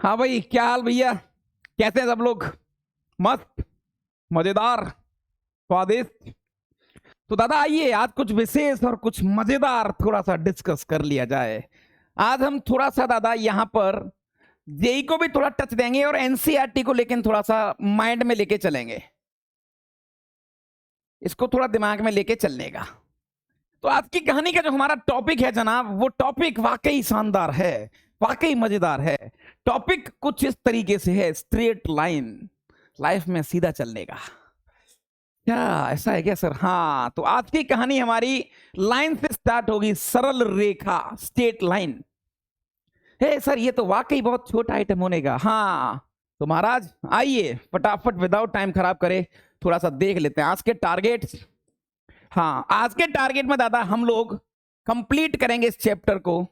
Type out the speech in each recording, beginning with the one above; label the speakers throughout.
Speaker 1: हाँ भाई, क्या हाल भैया? कैसे हैं सब लोग? मस्त, मजेदार, स्वादिष्ट। तो दादा आइए, आज कुछ विशेष और कुछ मजेदार थोड़ा सा डिस्कस कर लिया जाए। आज हम थोड़ा सा दादा यहाँ पर जेई को भी थोड़ा टच देंगे और एनसीईआरटी को लेकिन थोड़ा सा माइंड में लेके चलेंगे। इसको थोड़ा दिमाग में लेके चलने का। तो आज की कहानी का जो हमारा टॉपिक है जनाब, वो टॉपिक वाकई शानदार है, वाकई मजेदार है। टॉपिक कुछ इस तरीके से है, स्ट्रेट लाइन, लाइफ में सीधा चलने का। क्या ऐसा है क्या सर? हाँ, तो आज की कहानी हमारी लाइन से स्टार्ट होगी, सरल रेखा, स्ट्रेट लाइन। हे सर, ये तो वाकई बहुत छोटा आइटम होने का। हाँ तो महाराज आइए फटाफट विदाउट टाइम खराब करे थोड़ा सा देख लेते हैं आज के टारगेट। हाँ, आज के टारगेट में दादा हम लोग कंप्लीट करेंगे इस चैप्टर को,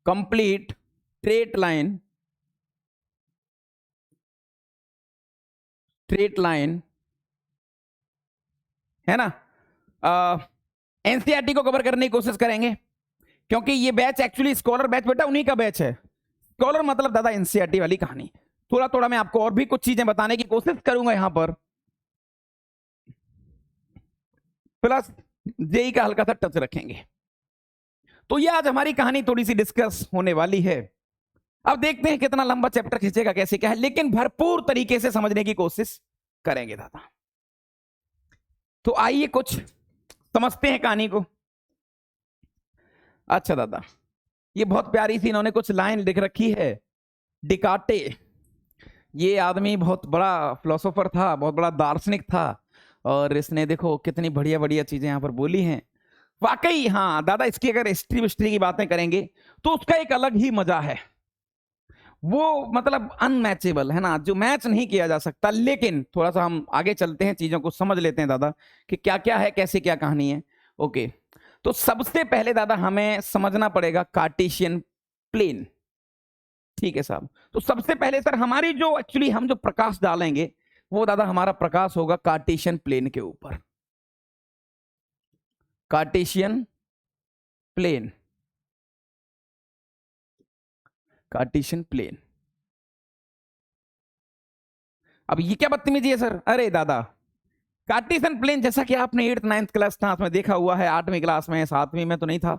Speaker 1: complete straight line, straight line है ना। एनसीईआरटी को कवर करने की कोशिश करेंगे, क्योंकि ये बैच एक्चुअली स्कॉलर बैच बेटा उन्हीं का बैच है। स्कॉलर मतलब दादा एनसीईआरटी वाली कहानी। थोड़ा थोड़ा मैं आपको और भी कुछ चीजें बताने की कोशिश करूंगा यहां पर, प्लस जेई का हल्का सा टच रखेंगे। तो ये आज हमारी कहानी थोड़ी सी डिस्कस होने वाली है। अब देखते हैं कितना लंबा चैप्टर खींचेगा, कैसे क्या है, लेकिन भरपूर तरीके से समझने की कोशिश करेंगे दादा। तो आइए कुछ समझते हैं कहानी को। अच्छा दादा, ये बहुत प्यारी सी इन्होंने कुछ लाइन लिख रखी है। डिकार्टे, ये आदमी बहुत बड़ा फिलोसोफर था, बहुत बड़ा दार्शनिक था, और इसने देखो कितनी बढ़िया बढ़िया चीजें यहां पर बोली हैं। वाकई हाँ दादा, इसकी अगर हिस्ट्री की बातें करेंगे तो उसका एक अलग ही मजा है। वो मतलब अनमैचेबल है ना, जो मैच नहीं किया जा सकता। लेकिन थोड़ा सा हम आगे चलते हैं, चीजों को समझ लेते हैं दादा कि क्या क्या है, कैसे क्या कहानी है। ओके, तो सबसे पहले दादा हमें समझना पड़ेगा कार्टेशियन प्लेन। ठीक है साहब, तो सबसे पहले सर हमारी जो एक्चुअली हम जो प्रकाश डालेंगे वो दादा हमारा प्रकाश होगा कार्टेशियन प्लेन के ऊपर। Cartesian plane, Cartesian plane. अब ये क्या बदतमीजी है सर? अरे दादा, कार्टेशियन प्लेन जैसा कि आपने 8th 9th क्लास में देखा हुआ है, 8वीं क्लास में, 7वीं में तो नहीं था,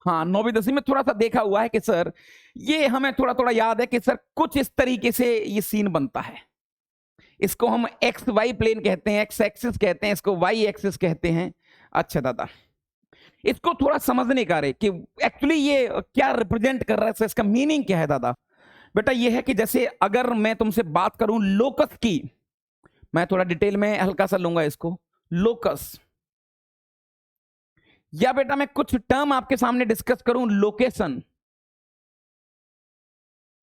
Speaker 1: हाँ 9वीं 10वीं में थोड़ा सा देखा हुआ है कि सर ये हमें थोड़ा थोड़ा याद है कि सर कुछ इस तरीके से ये सीन बनता है। इसको हम एक्स वाई प्लेन कहते हैं, एक्स एक्सिस कहते हैं, इसको वाई एक्सिस कहते हैं। अच्छा दादा, इसको थोड़ा समझने का रे कि एक्चुअली ये क्या रिप्रेजेंट कर रहा है, इसका मीनिंग क्या है दादा। बेटा ये है कि जैसे अगर मैं तुमसे बात करूं लोकस की, मैं थोड़ा डिटेल में हल्का सा लूंगा इसको, लोकस, या बेटा मैं कुछ टर्म आपके सामने डिस्कस करूं, लोकेशन,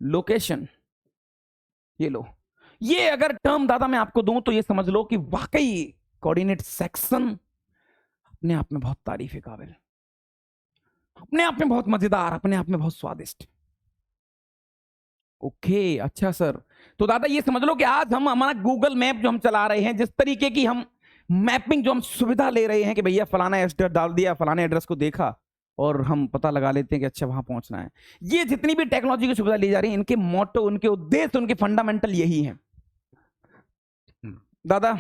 Speaker 1: लोकेशन, ये लो, ये अगर टर्म दादा मैं आपको दूं तो ये समझ लो कि वाकई कोऑर्डिनेट सेक्शन अपने आप में बहुत तारीफ काबिल, अपने आप में बहुत मजेदार, अपने आप में बहुत स्वादिष्ट। ओके अच्छा सर, तो दादा ये समझ लो कि आज हम हमारा गूगल मैप जो हम चला रहे हैं, जिस तरीके की हम मैपिंग जो हम सुविधा ले रहे हैं कि भैया फलाना एड्रेस डाल दिया, फलाने एड्रेस को देखा और हम पता लगा लेते हैं कि अच्छा वहां पहुंचना है। ये जितनी भी टेक्नोलॉजी की सुविधा ली जा रही है, इनके मोटो, उनके उद्देश्य, उनके फंडामेंटल यही है दादा।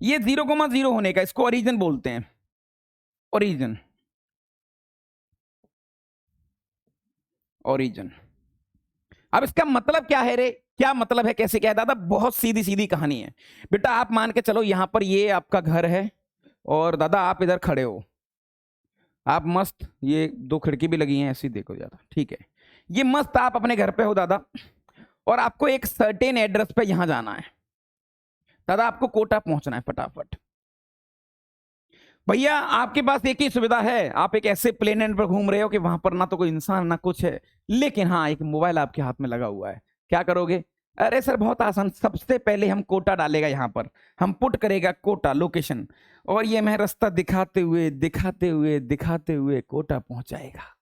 Speaker 1: ये 0,0 होने का, इसको ओरिजिन बोलते हैं, ओरिजिन, ओरिजिन। अब इसका मतलब क्या है रे, क्या मतलब है, कैसे क्या है दादा? बहुत सीधी सीधी कहानी है बेटा। आप मान के चलो यहां पर ये आपका घर है और दादा आप इधर खड़े हो, आप मस्त, ये 2 खिड़की भी लगी हैं ऐसी, देखो ज्यादा, ठीक है, ये मस्त आप अपने घर पे हो दादा, और आपको एक सर्टेन एड्रेस पे यहां जाना है दादा, आपको कोटा पहुंचना है फटाफट। भैया आपके पास एक ही सुविधा है, आप एक ऐसे प्लेन पर घूम रहे हो कि वहां पर ना तो कोई इंसान ना कुछ है, लेकिन हाँ एक मोबाइल आपके हाथ में लगा हुआ है। क्या करोगे? अरे सर बहुत आसान, सबसे पहले हम कोटा डालेगा, यहां पर हम पुट करेगा कोटा लोकेशन, और ये मैं रास्ता दिखाते हुए दिखाते हुए दिखाते हुए कोटा पहुंचाएगा।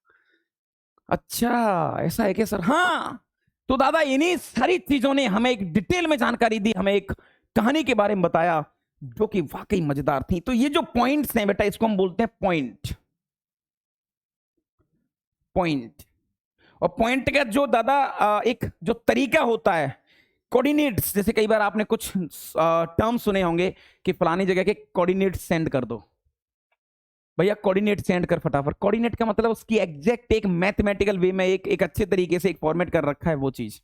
Speaker 1: अच्छा ऐसा है क्या सर? हाँ, तो दादा इन्हीं सारी चीजों ने हमें एक डिटेल में जानकारी दी, हमें एक कहानी के बारे में बताया जो कि वाकई मजेदार थी। तो ये जो पॉइंट्स हैं बेटा, इसको हम बोलते हैं पॉइंट। पॉइंट। और पॉइंट का जो दादा एक जो तरीका होता है, कोऑर्डिनेट्स, जैसे कई बार आपने कुछ टर्म सुने होंगे कि फलानी जगह के कोऑर्डिनेट्स सेंड कर दो, भैया कोऑर्डिनेट सेंड कर फटाफट। कोऑर्डिनेट का मतलब उसकी एग्जैक्ट एक मैथमेटिकल वे में एक अच्छे तरीके से एक फॉर्मेट कर रखा है वो चीज।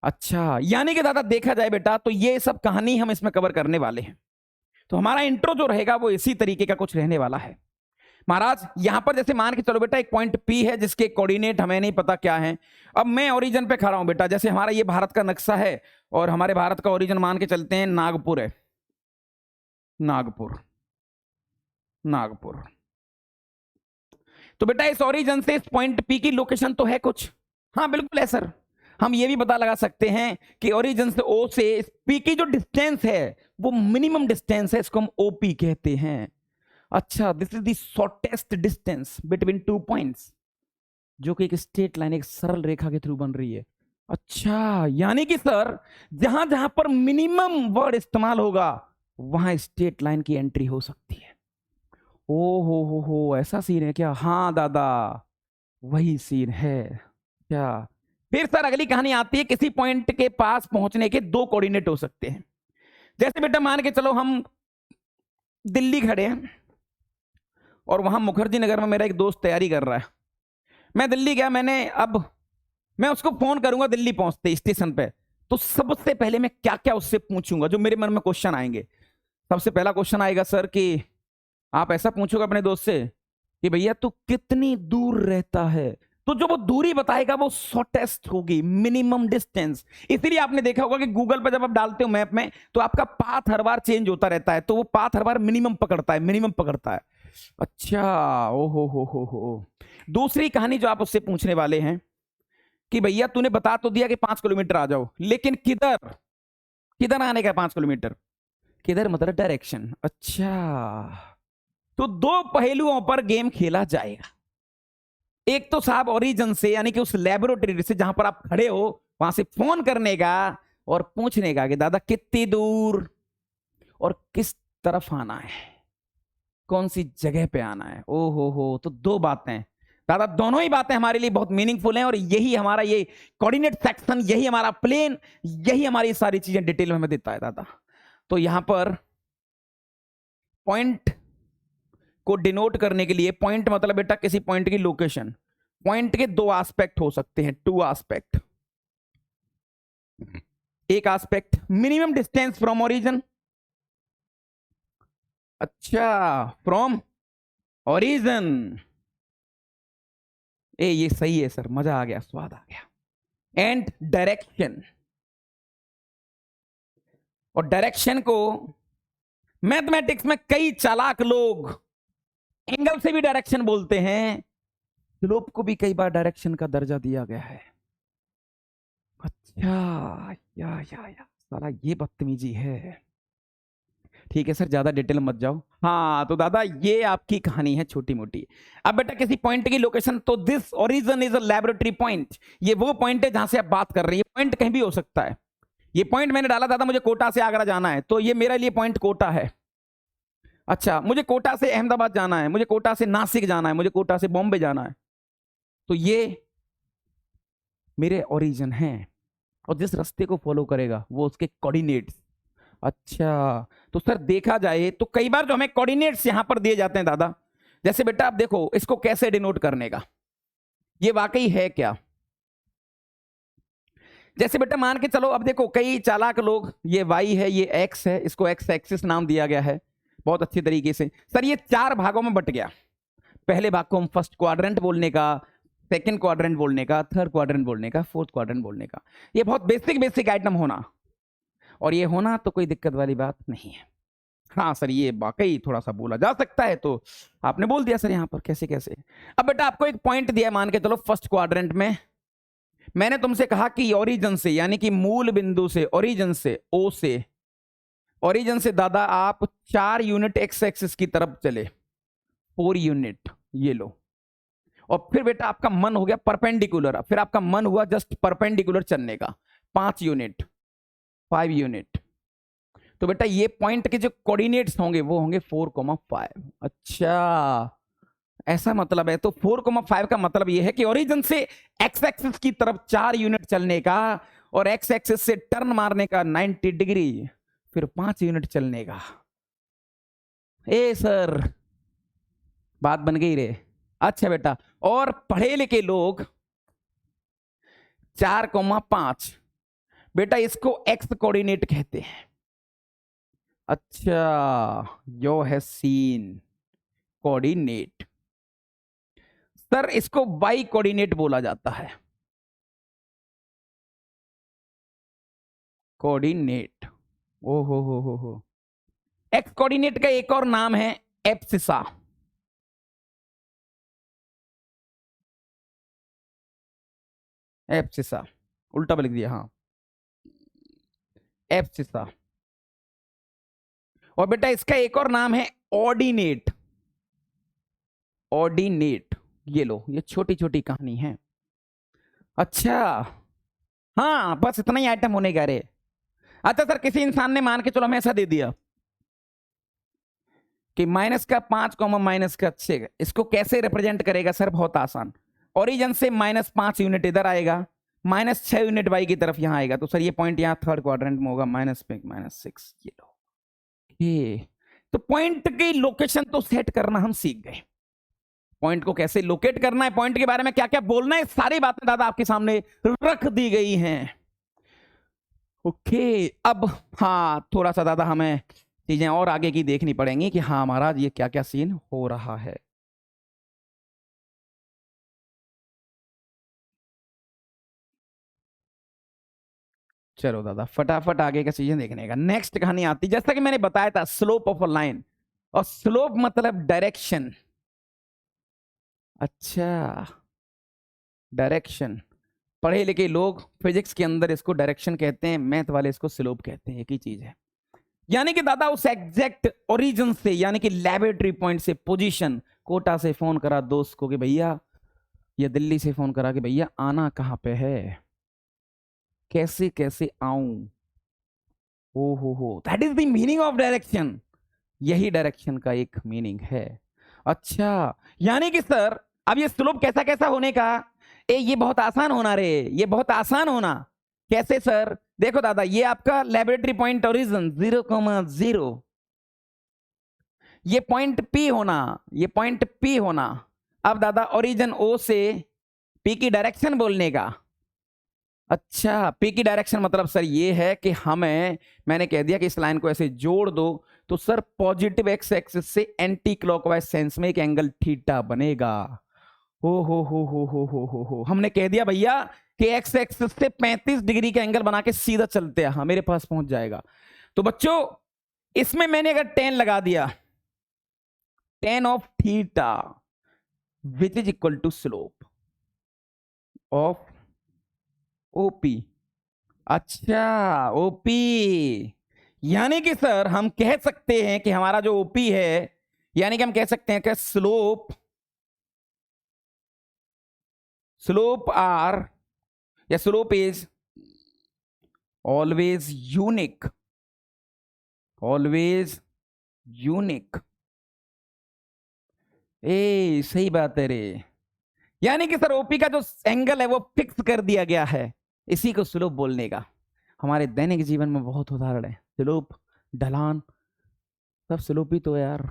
Speaker 1: अच्छा, यानी कि दादा देखा जाए बेटा तो ये सब कहानी हम इसमें कवर करने वाले हैं। तो हमारा इंट्रो जो रहेगा वो इसी तरीके का कुछ रहने वाला है महाराज। यहां पर जैसे मान के चलो बेटा एक पॉइंट P है जिसके कोऑर्डिनेट हमें नहीं पता क्या है। अब मैं ओरिजिन पे खड़ा हूं बेटा, जैसे हमारा ये भारत का नक्शा है और हमारे भारत का ओरिजिन मान के चलते हैं नागपुर है, नागपुर, नागपुर। तो बेटा इस ओरिजिन से इस पॉइंट P की लोकेशन तो है कुछ, हाँ बिल्कुल है सर। हम ये भी पता लगा सकते हैं कि ओरिजिन से O से P की जो डिस्टेंस है वो मिनिमम डिस्टेंस है, इसको हम OP कहते हैं। अच्छा, this is the shortest distance between two points, जो कि एक स्ट्रेट लाइन, एक सरल रेखा के थ्रू बन रही है। अच्छा, यानी कि सर जहां जहां पर मिनिमम वर्ड इस्तेमाल होगा वहां स्ट्रेट लाइन की एंट्री हो सकती है। ओ हो, ऐसा सीन है क्या? हाँ दादा, वही सीन है क्या? फिर सर अगली कहानी आती है, किसी पॉइंट के पास पहुंचने के दो कोऑर्डिनेट हो सकते हैं। जैसे बेटा मान के चलो हम दिल्ली खड़े हैं और वहां मुखर्जी नगर में मेरा एक दोस्त तैयारी कर रहा है। मैं दिल्ली गया, मैं उसको फोन करूंगा दिल्ली पहुंचते स्टेशन पे, तो सबसे पहले मैं क्या क्या उससे पूछूंगा जो मेरे मन में क्वेश्चन आएंगे। सबसे पहला क्वेश्चन आएगा सर कि आप ऐसा पूछोगे अपने दोस्त से कि भैया तू कितनी दूर रहता है, तो जो वो दूरी बताएगा वो शॉर्टेस्ट होगी, मिनिमम डिस्टेंस। इसलिए आपने देखा होगा कि गूगल पर जब आप डालते हो मैप में तो आपका पाथ हर बार चेंज होता रहता है, तो वो पाथ हर बार मिनिमम पकड़ता है, मिनिमम पकड़ता है। अच्छा, ओ हो। दूसरी कहानी जो आप उससे पूछने वाले हैं कि भैया तूने बता तो दिया कि 5 किलोमीटर आ जाओ, लेकिन किधर किधर आने का 5 किलोमीटर, किधर मतलब डायरेक्शन। अच्छा, तो दो पहलुओं पर गेम खेला जाएगा। एक तो साहब ओरिजिन से, यानी कि उस लेबोरेटरी से जहां पर आप खड़े हो वहां से फोन करने का और पूछने का कि दादा कितनी दूर और किस तरफ आना है, कौन सी जगह पे आना है। ओ हो, तो दो बातें दादा, दोनों ही बातें हमारे लिए बहुत मीनिंगफुल हैं, और यही हमारा ये कोऑर्डिनेट सेक्शन, यही हमारा प्लेन, यही हमारी सारी चीजें डिटेल में हमें देता है दादा। तो यहां पर पॉइंट को डिनोट करने के लिए, पॉइंट मतलब बेटा किसी पॉइंट की लोकेशन, पॉइंट के दो एस्पेक्ट हो सकते हैं, टू एस्पेक्ट। एक aspect minimum distance from origin, अच्छा फ्रॉम ओरिजिन, ये सही है सर, मजा आ गया, स्वाद आ गया। एंड डायरेक्शन, और डायरेक्शन को मैथमेटिक्स में कई चालाक लोग एंगल से भी डायरेक्शन बोलते हैं, स्लोप को भी कई बार डायरेक्शन का दर्जा दिया गया है। अच्छा, या साला ये बदतमीजी है। ठीक है सर, ज्यादा डिटेल मत जाओ। हाँ तो दादा ये आपकी कहानी है छोटी मोटी। अब बेटा किसी पॉइंट की लोकेशन, तो this origin is a laboratory point, ये वो पॉइंट है जहां से आप बात कर रहे हैं। पॉइंट कहीं भी हो सकता है। ये पॉइंट मैंने डाला दादा, मुझे कोटा से आगरा जाना है, तो ये मेरे लिए पॉइंट कोटा है। अच्छा, मुझे कोटा से अहमदाबाद जाना है, मुझे कोटा से नासिक जाना है, मुझे कोटा से बॉम्बे जाना है, तो ये मेरे ओरिजिन हैं, और जिस रास्ते को फॉलो करेगा वो उसके कोऑर्डिनेट्स। अच्छा, तो सर देखा जाए तो कई बार जो हमें कोऑर्डिनेट्स यहां पर दिए जाते हैं दादा, जैसे बेटा आप देखो इसको कैसे डिनोट करने का, ये वाकई है क्या। जैसे बेटा मान के चलो, अब देखो कई चालाक लोग, ये y है, ये x है, इसको x एक्सिस नाम दिया गया है बहुत अच्छे तरीके से। सर ये 4 भागों में बट गया, पहले भाग को हम फर्स्ट क्वाड्रेंट बोलने का, सेकंड क्वाड्रेंट बोलने का, थर्ड क्वाड्रेंट बोलने का, फोर्थ क्वाड्रेंट बोलने का। ये बहुत बेसिक आइटम होना, और ये होना तो कोई दिक्कत वाली बात नहीं है। हाँ सर ये वाकई थोड़ा सा बोला जा सकता है, तो आपने बोल दिया सर यहाँ पर कैसे कैसे। अब बेटा आपको एक पॉइंट दिया, मान के चलो फर्स्ट क्वाड्रेंट में मैंने तुमसे कहा कि ओरिजिन से, यानी कि मूल बिंदु से, ओरिजिन से, ओ से, ओरिजिन से दादा आप 4 यूनिट एक्स एक्सिस की तरफ चले, 4 यूनिट, ये लो। और फिर बेटा आपका मन हो गया परपेंडिकुलर, फिर आपका मन हुआ जस्ट परपेंडिकुलर चलने का, 5 यूनिट, 5 यूनिट। तो बेटा ये पॉइंट के जो कोऑर्डिनेट्स होंगे वो होंगे 4,5। अच्छा, ऐसा मतलब है। तो 4,5 का मतलब यह है कि ओरिजिन से एक्स एक्सिस की तरफ 4 यूनिट चलने का और एक्स एक्सिस से टर्न मारने का 90 डिग्री, फिर 5 यूनिट चलने का। ए सर, बात बन गई रे। अच्छा बेटा, और पढ़े लिखे लोग 4,5, बेटा इसको एक्स कोऑर्डिनेट कहते हैं। अच्छा, यो है सीन कोऑर्डिनेट। सर इसको वाई कोऑर्डिनेट बोला जाता है, कोऑर्डिनेट। ओ हो। एक्स कोऑर्डिनेट का एक और नाम है एब्सिसा। एब्सिसा, उल्टा लिख दिया, हाँ, एब्सिसा। और बेटा इसका एक और नाम है ऑर्डिनेट। ऑर्डिनेट, ये लो, ये छोटी छोटी कहानी है। अच्छा, हाँ बस इतना ही आइटम होने का रे। अच्छा सर, किसी इंसान ने मान के चलो हमें ऐसा दे दिया कि -5 -6, इसको कैसे रिप्रेजेंट करेगा सर? बहुत आसान, ओरिजिन से -5 यूनिट इधर आएगा, -6 यूनिट वाई की तरफ यहां आएगा, तो सर ये पॉइंट यहां थर्ड क्वाड्रेंट में होगा, -6। ये लो, ये तो पॉइंट की लोकेशन तो सेट करना हम सीख गए। पॉइंट को कैसे लोकेट करना है, पॉइंट के बारे में क्या क्या बोलना है, सारी बातें दादा आपके सामने रख दी गई हैं। ओके, अब हाँ थोड़ा सा दादा हमें चीजें और आगे की देखनी पड़ेंगी कि हाँ महाराज ये क्या क्या सीन हो रहा है। चलो दादा फटाफट आगे का चीजें देखने का। नेक्स्ट कहानी आती, जैसा कि मैंने बताया था, स्लोप ऑफ अ लाइन, और स्लोप मतलब डायरेक्शन। अच्छा, डायरेक्शन, पढ़े लिखे लोग फिजिक्स के अंदर इसको डायरेक्शन कहते हैं, मैथ वाले इसको स्लोप कहते हैं, एक ही चीज है। यानी कि दादा उस एग्जैक्ट ओरिजिन से, यानी कि लेबोरेटरी पॉइंट से, पोजीशन, कोटा से फोन करा दोस्त को कि भैया, या दिल्ली से फोन करा कि भैया आना कहां पे है, कैसे कैसे आऊं। ओ हो, that is the meaning of direction. यही डायरेक्शन का एक मीनिंग है। अच्छा, यानी कि सर अब ये स्लोप कैसा कैसा होने का, ये बहुत आसान होना रे, ये बहुत आसान होना। कैसे सर? देखो दादा, ये आपका लेबोरेटरी पॉइंट ओरिजिन 0,0, ये पॉइंट पी होना, ये पॉइंट पी होना। अब दादा ओरिजिन ओ से पी की डायरेक्शन बोलने का। अच्छा, पी की डायरेक्शन मतलब सर ये है कि हमें, मैंने कह दिया कि इस लाइन को ऐसे जोड़ दो, तो सर पॉजिटिव एक्स एक्सिस से एंटी क्लॉकवाइज सेंस में एक एंगल थीटा बनेगा। हो, हमने कह दिया भैया कि एक्स एक्सिस से 35 डिग्री का एंगल बना के सीधा चलते हैं, हाँ मेरे पास पहुंच जाएगा। तो बच्चों इसमें मैंने अगर 10 लगा दिया, tan of theta which is equal to slope of OP. अच्छा, ओपी, यानी कि सर हम कह सकते हैं कि हमारा जो ओपी है, यानी कि हम कह सकते हैं कि स्लोप आर, या slope is always unique, always unique. ए सही बात है रे, यानी कि सर ओपी का जो एंगल है वो फिक्स कर दिया गया है, इसी को स्लोप बोलने का। हमारे दैनिक जीवन में बहुत उदाहरण है, स्लोप, ढलान, सब स्लोप ही तो है यार।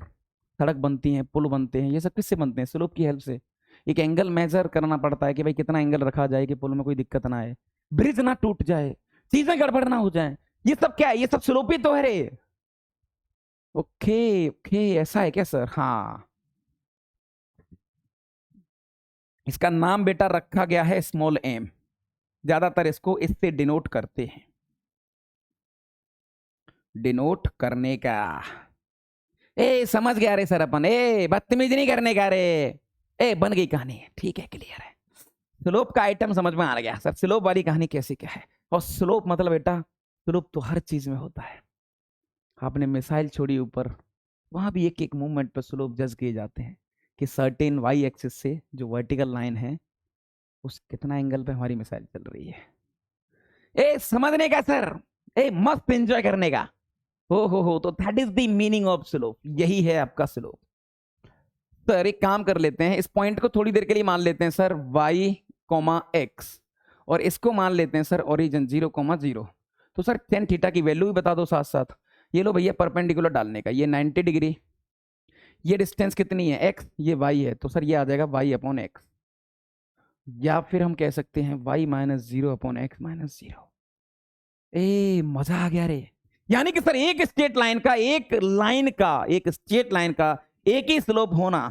Speaker 1: सड़क बनती है, पुल बनते हैं, ये सब किससे बनते हैं? स्लोप की हेल्प से। एक एंगल मेजर करना पड़ता है कि भाई कितना एंगल रखा जाए कि पुल में कोई दिक्कत ना आए, ब्रिज ना टूट जाए, चीजें गड़बड़ ना हो जाए। ये सब क्या है? ये सब स्लोप ही तो है रे। ओके ओके, ऐसा है क्या सर? हाँ, इसका नाम बेटा रखा गया है स्मॉल एम, ज्यादातर इसको इससे डिनोट करते हैं, डिनोट करने का। ए समझ गया रे सर अपन, ए बदतमीजी नहीं करने का रे। ए बन गई कहानी, ठीक है, क्लियर है। स्लोप का आइटम समझ में आ गया सर, स्लोप वाली कहानी कैसी क्या है। और स्लोप मतलब बेटा, स्लोप तो हर चीज में होता है। आपने मिसाइल छोड़ी ऊपर, वहां भी एक एक मूवमेंट पर स्लोप जज किए जाते हैं कि सर्टेन वाई एक्सिस से जो वर्टिकल लाइन है, उस कितना एंगल पे हमारी मिसाइल चल रही है। ए समझने का सर, ए मस्त एंजॉय करने का। हो तो that is the meaning of slope, यही है आपका स्लोप। सर एक काम कर लेते हैं, इस पॉइंट को थोड़ी देर के लिए मान लेते हैं सर y, x, और इसको मान लेते हैं सर ओरिजिन 0, 0। तो सर टेन थीटा की वैल्यू भी बता दो साथ साथ। ये लो भैया परपेंडिकुलर डालने का, ये 90 डिग्री, ये डिस्टेंस कितनी है x, ये y है, तो सर ये आ जाएगा y/x, या फिर हम कह सकते हैं y-0/x-0। ए मजा आ गया रे। यानी कि सर एक स्ट्रेट लाइन का एक स्ट्रेट लाइन का एक ही स्लोप होना।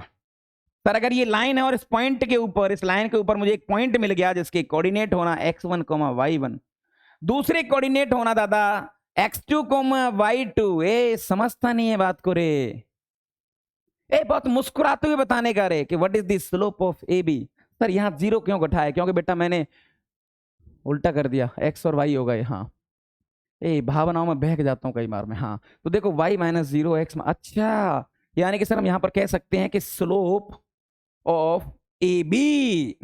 Speaker 1: सर अगर ये लाइन है और इस पॉइंट के ऊपर, इस लाइन के ऊपर मुझे एक पॉइंट मिल गया जिसके कोऑर्डिनेट होना x1, y1, दूसरे कोऑर्डिनेट होना दादा x2, y2। ए समझता नहीं है बात को रे, ए बहुत मुस्कुराते हुए बताने का रे कि what is the slope of A B. Sir यहां 0 क्यों घटाया, क्योंकि बेटा मैंने उल्टा कर दिया, x और y हो गए। हाँ ए भावनाओं में बहक जाता हूं कई बार मैं। हाँ तो देखो y-0x, अच्छा यानी कि सर हम यहां पर कह सकते हैं कि स्लोप ऑफ ए बी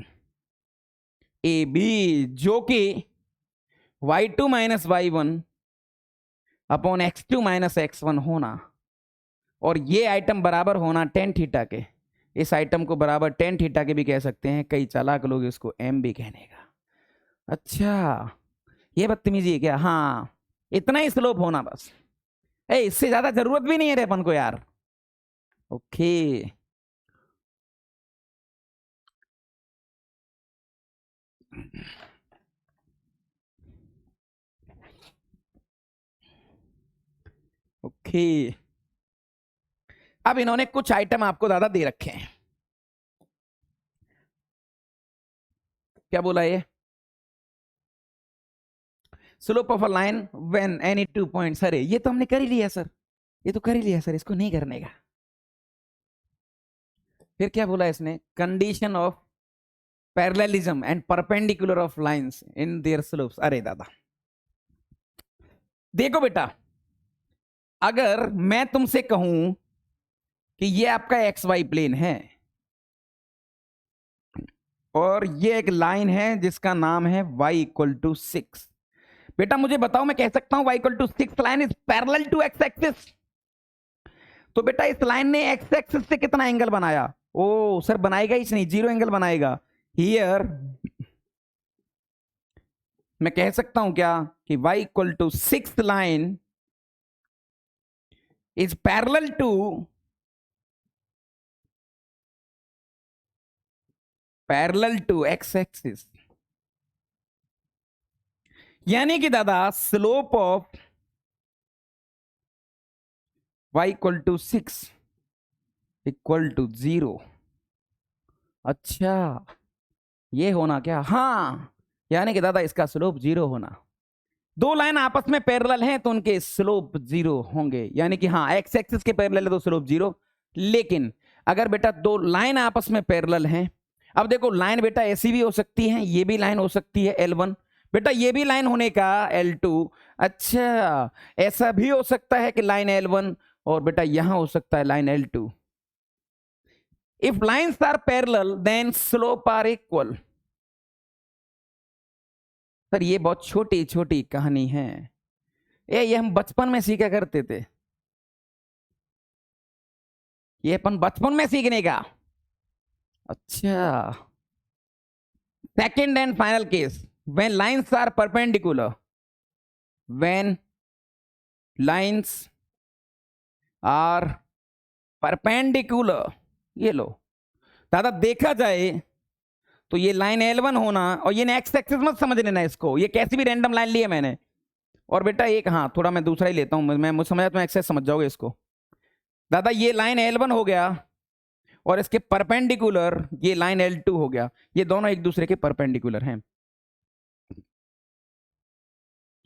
Speaker 1: जो कि y2 - y1 upon x2 - x1 होना, और ये आइटम बराबर होना टेन थीटा के। इस आइटम को बराबर टेन थीटा के भी कह सकते हैं, कई चालाक लोग इसको m भी कहने का। अच्छा ये बदतमीजी है क्या? हाँ इतना ही स्लोप होना बस, ए इससे ज्यादा जरूरत भी नहीं है रे अपन को यार। ओके ओके, अब इन्होंने कुछ आइटम आपको दादा दे रखे हैं। क्या बोला ये? Slope of a line when any 2 points. अरे ये तो हमने कर ही लिया सर, ये तो कर ही लिया सर, इसको नहीं करने का। फिर क्या बोला इसने? Condition of parallelism and perpendicular of lines in their slopes. अरे दादा देखो बेटा, अगर मैं तुमसे कहूं कि ये आपका एक्स वाई प्लेन है और ये एक लाइन है जिसका नाम है y = 6, बेटा मुझे बताओ मैं कह सकता हूं y = 6 line is parallel to x axis. तो बेटा इस लाइन ने एक्स एक्सिस से कितना एंगल बनाया? ओ सर बनाएगा ही नहीं, 0 एंगल बनाएगा। हियर मैं कह सकता हूं क्या कि y = 6 line is parallel to x axis. यानी कि दादा स्लोप ऑफ y = 6 = 0। अच्छा ये होना क्या? हाँ यानी कि दादा इसका स्लोप 0 होना। दो लाइन आपस में पैरेलल हैं तो उनके स्लोप 0 होंगे, यानी कि हाँ एक्स एक्सिस के पैरेलल है तो स्लोप 0। लेकिन अगर बेटा दो लाइन आपस में पैरेलल हैं, अब देखो लाइन बेटा ऐसी भी हो सकती है, ये भी लाइन हो सकती है L1, बेटा ये भी लाइन होने का L2। अच्छा ऐसा भी हो सकता है कि लाइन L1 और बेटा यहां हो सकता है line L2। If lines are parallel then slope are equal. Sir ये बहुत छोटी छोटी कहानी है, ये हम बचपन में सीखा करते थे, ये अपन बचपन में सीखने का। अच्छा second and final case, when lines are perpendicular, when lines are perpendicular. ये लो दादा देखा जाए तो ये लाइन L1 होना, और ये एक्स एक्सिस मत समझ लेना इसको, ये कैसी भी रैंडम लाइन ली है मैंने। और बेटा एक हाँ थोड़ा मैं दूसरा ही लेता हूं, मैं मुझे समझा, तुम एक्सेस समझ जाओगे इसको। दादा ये लाइन L1 हो गया और इसके परपेंडिकुलर ये लाइन L2 हो गया, ये दोनों एक दूसरे के परपेंडिकुलर हैं।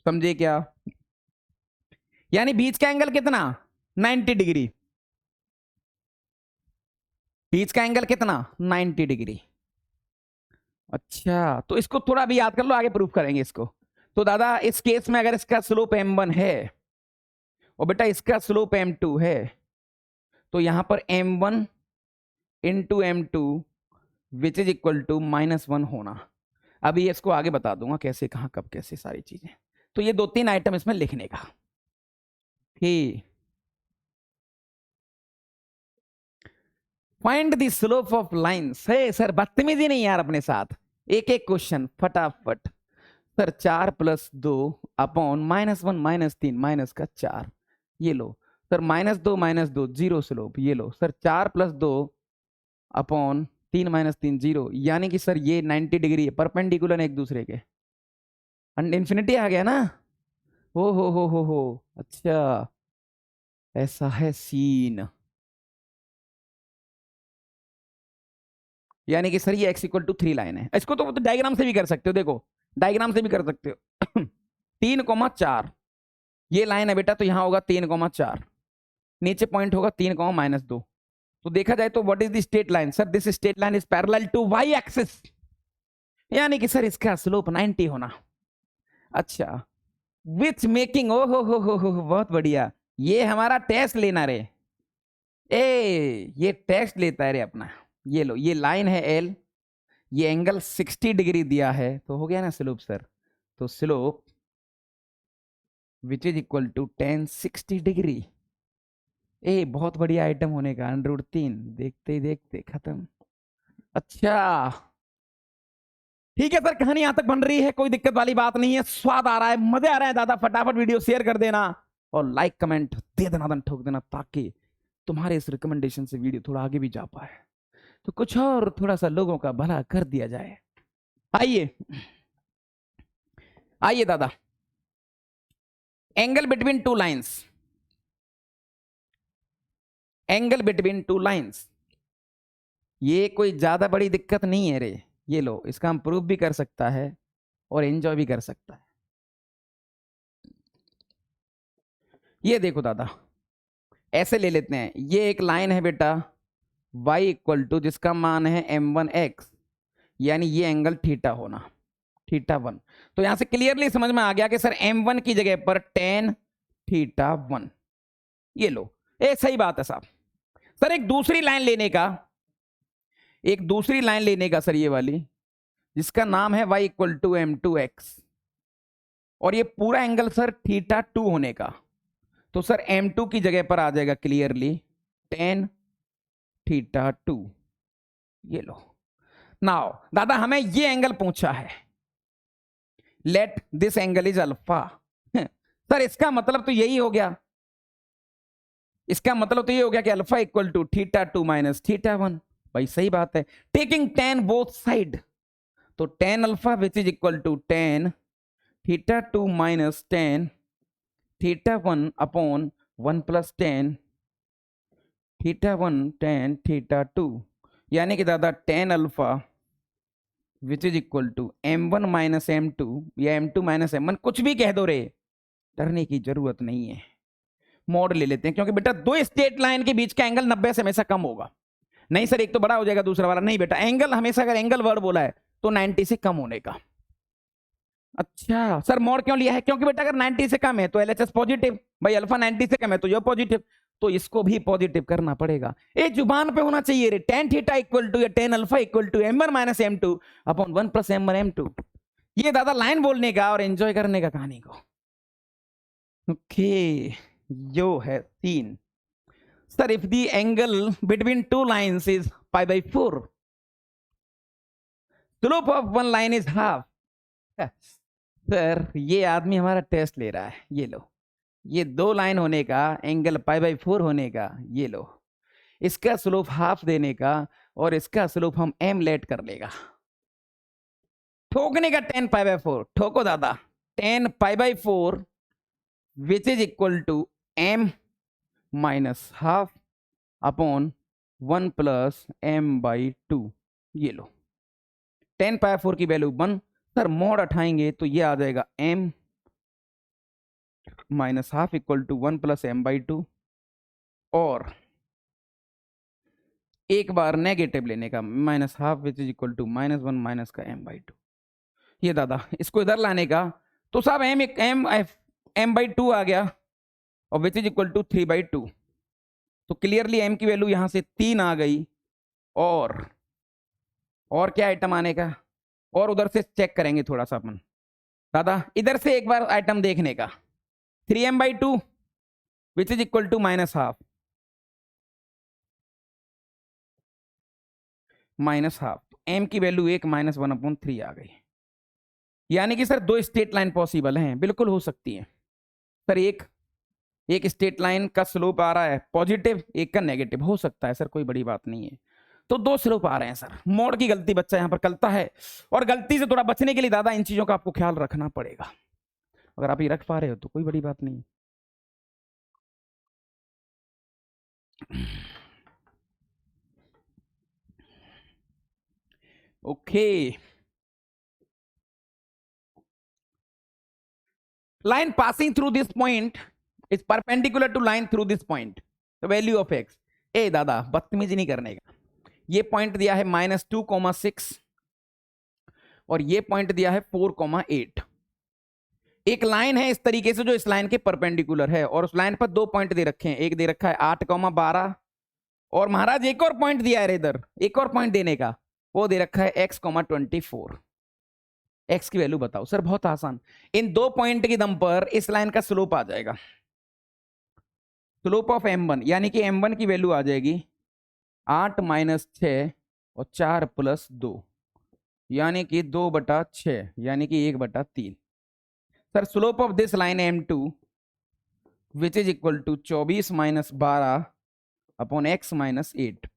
Speaker 1: समझे क्या? यानी बीच का एंगल कितना? 90 डिग्री। बीच का एंगल कितना? 90 डिग्री। अच्छा तो इसको थोड़ा भी याद कर लो, आगे प्रूफ करेंगे इसको। तो दादा इस केस में अगर इसका स्लोप m1 है और बेटा इसका स्लोप m2 है, तो यहां पर m1 × m2 which is equal to -1 होना। अभी इसको आगे बता दूंगा कैसे, कहां, कब, कैसे सारी चीजें। तो ये 2-3 आइटम इसमें लिखने का कि find the slope of line. Sir बदतमीजी नहीं यार अपने साथ, एक एक क्वेश्चन फटाफट। सर 4+2 अपॉन -1 -3 माइनस का 4, ये लो सर। -2 जीरो स्लोप, ये लो सर। 4+2 अपॉन 3 - 3 0, यानी कि सर ये 90 डिग्री है, परपेंडिकुलर एक दूसरे के। इन्फिनिटी आ गया ना। हो अच्छा, ऐसा है सीन। यानी कि सर ये x = 3 लाइन है। इसको तो डायग्राम से भी कर सकते हो, देखो डायग्राम से भी कर सकते हो। 3,4 ये लाइन है बेटा, तो यहां होगा 3,4, नीचे पॉइंट होगा 3,-2। तो देखा जाए तो what is the straight line? Sir this straight line is parallel to y axis, यानी कि सर इसका स्लोप 90 होना। अच्छा, विच मेकिंग, ओ हो, बहुत बढ़िया। ये हमारा टेस्ट लेना रे, ये टेस्ट लेता है रे अपना। ये लो, ये लाइन है L, ये एंगल 60 डिग्री दिया है, तो हो गया ना स्लोप सर। तो slope which is equal to tan 60 degree. बहुत बढ़िया आइटम होने का, √3 देखते ही देखते खत्म। अच्छा ठीक है सर, कहानी यहां तक बन रही है, कोई दिक्कत वाली बात नहीं है, स्वाद आ रहा है, मजे आ रहे हैं दादा। फटाफट वीडियो शेयर कर देना और लाइक कमेंट दे देना, ठोक देना, ताकि तुम्हारे इस रिकमेंडेशन से वीडियो थोड़ा आगे भी जा पाए, तो कुछ और थोड़ा सा लोगों का भला कर दिया जाए। आइए आइए दादा, angle between two lines, angle between two lines, ये कोई ज्यादा बड़ी दिक्कत नहीं है रे। ये लो, इसका हम प्रूफ भी कर सकता है और एंजॉय भी कर सकता है। ये देखो दादा, ऐसे ले लेते हैं, ये एक लाइन है बेटा y = जिसका मान है m1x, यानी ये एंगल थीटा होना, θ1। तो यहां से क्लियरली समझ में आ गया कि सर m1 की जगह पर tan θ1। ये लो, सही बात है साहब। सर एक दूसरी लाइन लेने का, एक दूसरी लाइन लेने का सर, ये वाली जिसका नाम है y = m2x, और ये पूरा एंगल सर θ2 होने का, तो सर m2 की जगह पर आ जाएगा क्लियरली tan θ2। ये लो, नाउ दादा हमें ये एंगल पूछा है, let this angle is alpha. Sir इसका मतलब तो यही हो गया, इसका मतलब तो ये हो गया कि अल्फा = θ2 - θ1। भाई सही बात है, टेकिंग tan बोथ साइड, तो tan alpha which is equal to tan θ2 - tan θ1 upon 1 + tan θ1 tan θ2, यानी कि दादा tan alpha which is equal to m1 - m2 या m2 - m1, कुछ भी कह दो रे, डरने की जरूरत नहीं है। मॉड ले लेते हैं, क्योंकि बेटा दो स्ट्रेट लाइन के बीच का एंगल 90 से हमेशा कम होगा। नहीं सर एक तो बड़ा हो जाएगा दूसरा वाला, नहीं बेटा एंगल हमेशा, अगर एंगल वर्ड बोला है तो 90 से कम होने का। अच्छा सर मॉड क्यों लिया है? क्योंकि बेटा अगर 90 से कम है तो LHS पॉजिटिव, भाई अल्फा 90 से कम है तो ये पॉजिटिव, तो इसको भी पॉजिटिव करना पड़ेगा। ये जुबान पे होना चाहिए रे, tan थीटा इक्वल टू या tan alpha equal to m1 - m2 upon 1 + m1 m2। ये दादा लाइन बोलने का और एंजॉय करने का कहानी को। ओके, जो है 3। Sir if the angle between two lines is π/4, slope of one line is half. Sir ये आदमी हमारा टेस्ट ले रहा है, ये लो, ये दो लाइन होने का एंगल π/4 होने का, ये लो, इसका स्लोप हाफ देने का और इसका स्लोप हम m लेट कर लेगा, ठोकने का tan π/4। ठोको दादा, tan π/4 which is equal to m - half upon 1 + m/2। ये लो, tan π/4 की वैल्यू 1, सर मोड उठाएंगे तो ये आ जाएगा m - half equal to 1 + m/2, और एक बार नेगेटिव लेने का -half which is equal to -1 - का m/2। ये दादा इसको इधर लाने का, तो साहब m/2 आ गया और विच इज इक्वल टू 3/2, तो क्लियरली m की वैल्यू यहां से 3 आ गई। और क्या आइटम आने का, और उधर से चेक करेंगे थोड़ा सा अपन दादा, इधर से एक बार आइटम देखने का, 3m/2 which is equal to -half, minus half, तो एम की वैल्यू 1 माइनस 1/3 आ गई। यानी कि सर दो स्ट्रेट लाइन पॉसिबल हैं, बिल्कुल हो सकती है सर। एक स्ट्रेट लाइन का स्लोप आ रहा है पॉजिटिव, एक का नेगेटिव, हो सकता है सर, कोई बड़ी बात नहीं है। तो दो स्लोप आ रहे हैं सर। मोड की गलती बच्चा यहां पर करता है, और गलती से थोड़ा बचने के लिए दादा इन चीजों का आपको ख्याल रखना पड़ेगा। अगर आप ये रख पा रहे हो तो कोई बड़ी बात नहीं। Okay, line passing through this point is perpendicular to line through this point, the value of x। ए दादा बदतमीजी नहीं करने का। ये पॉइंट दिया है -2,6 और ये पॉइंट दिया है 4,8। एक लाइन है इस तरीके से जो इस लाइन के परपेंडिकुलर है, और उस लाइन पर दो पॉइंट दे रखे हैं। एक दे रखा है 8,12, और महाराज एक और पॉइंट दिया है इधर, एक और पॉइंट देने का, वो दे रखा है x,24। एक्स की वैल्यू बताओ सर। बहुत आसान, इन दो पॉइंट के दम पर इस लाइन का स्लोप आ जाएगा। स्लोप ऑफ m1, यानी कि m1 की वैल्यू आ जाएगी 8 माइनस 6 और 4 प्लस 2, यानी कि 2/6, यानी कि 1/3। Sir slope of this line m2 which is equal to 24 minus 12 upon x minus 8,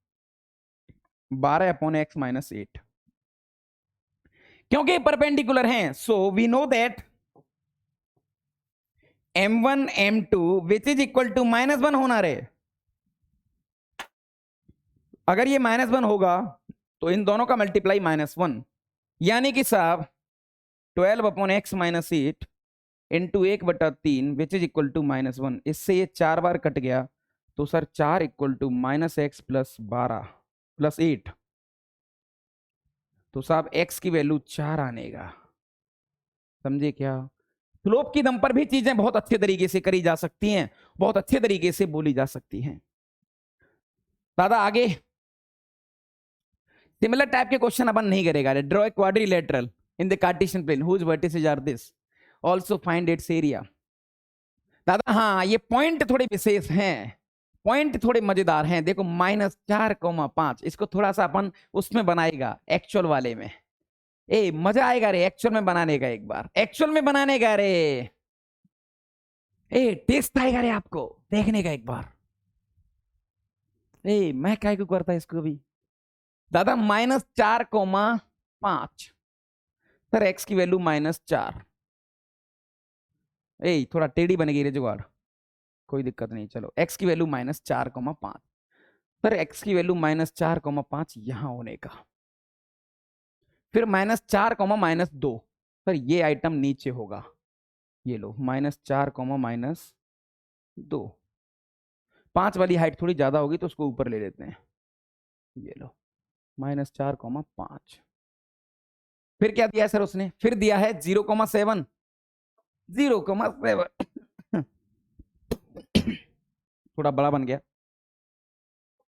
Speaker 1: 12 upon x minus 8, क्योंकि परपेंडिकुलर हैं। So we know that m1 m2 which is equal to -1 होना रहे। अगर ये -1 होगा तो इन दोनों का मल्टीप्लाई -1, यानी कि साहब 12 upon x minus 8 into 1/3 which is equal to -1। इससे ये 4 बार कट गया, तो sir 4 equal to -x plus 12 plus 8, तो साहब x की वैल्यू 4 आनेगा। समझे क्या? स्लोप की दम पर भी चीजें बहुत अच्छे तरीके से करी जा सकती हैं, बहुत अच्छे तरीके से बोली जा सकती हैं। दादा आगे सिमिलर टाइप के क्वेश्चन अपन नहीं करेगा। Draw a quadrilateral in the Cartesian plane whose vertices are this, also find its area. दादा हाँ, ये पॉइंट थोड़े विशेष हैं, पॉइंट थोड़े मजेदार हैं। देखो -4,5, इसको थोड़ा सा अपन उसमें बनाएगा एक्चुअल वाले में। ए मजा आएगा रे एक्चुअल में बनाने का, एक बार एक्चुअल में बनाने का रे। ए टेस्ट आएगा रे आपको देखने का एक बार। ए मैं क्या क्यों करता इसको भी। दादा -4,5, सर x की वैल्यू -4। ए थोड़ा टेढ़ी बनेगी रे जुगाड़, कोई दिक्कत नहीं। चलो x की वैल्यू -4,5, सर x की वैल्यू -4,5 यहां होने का, फिर -4, -2, सर ये आइटम नीचे होगा। ये लो -4, -2, 5 वाली हाइट थोड़ी ज्यादा होगी तो उसको ऊपर ले लेते हैं। ये लो -4,5। फिर क्या दिया है सर उसने? फिर दिया है 0,7, 0,7 थोड़ा बड़ा बन गया,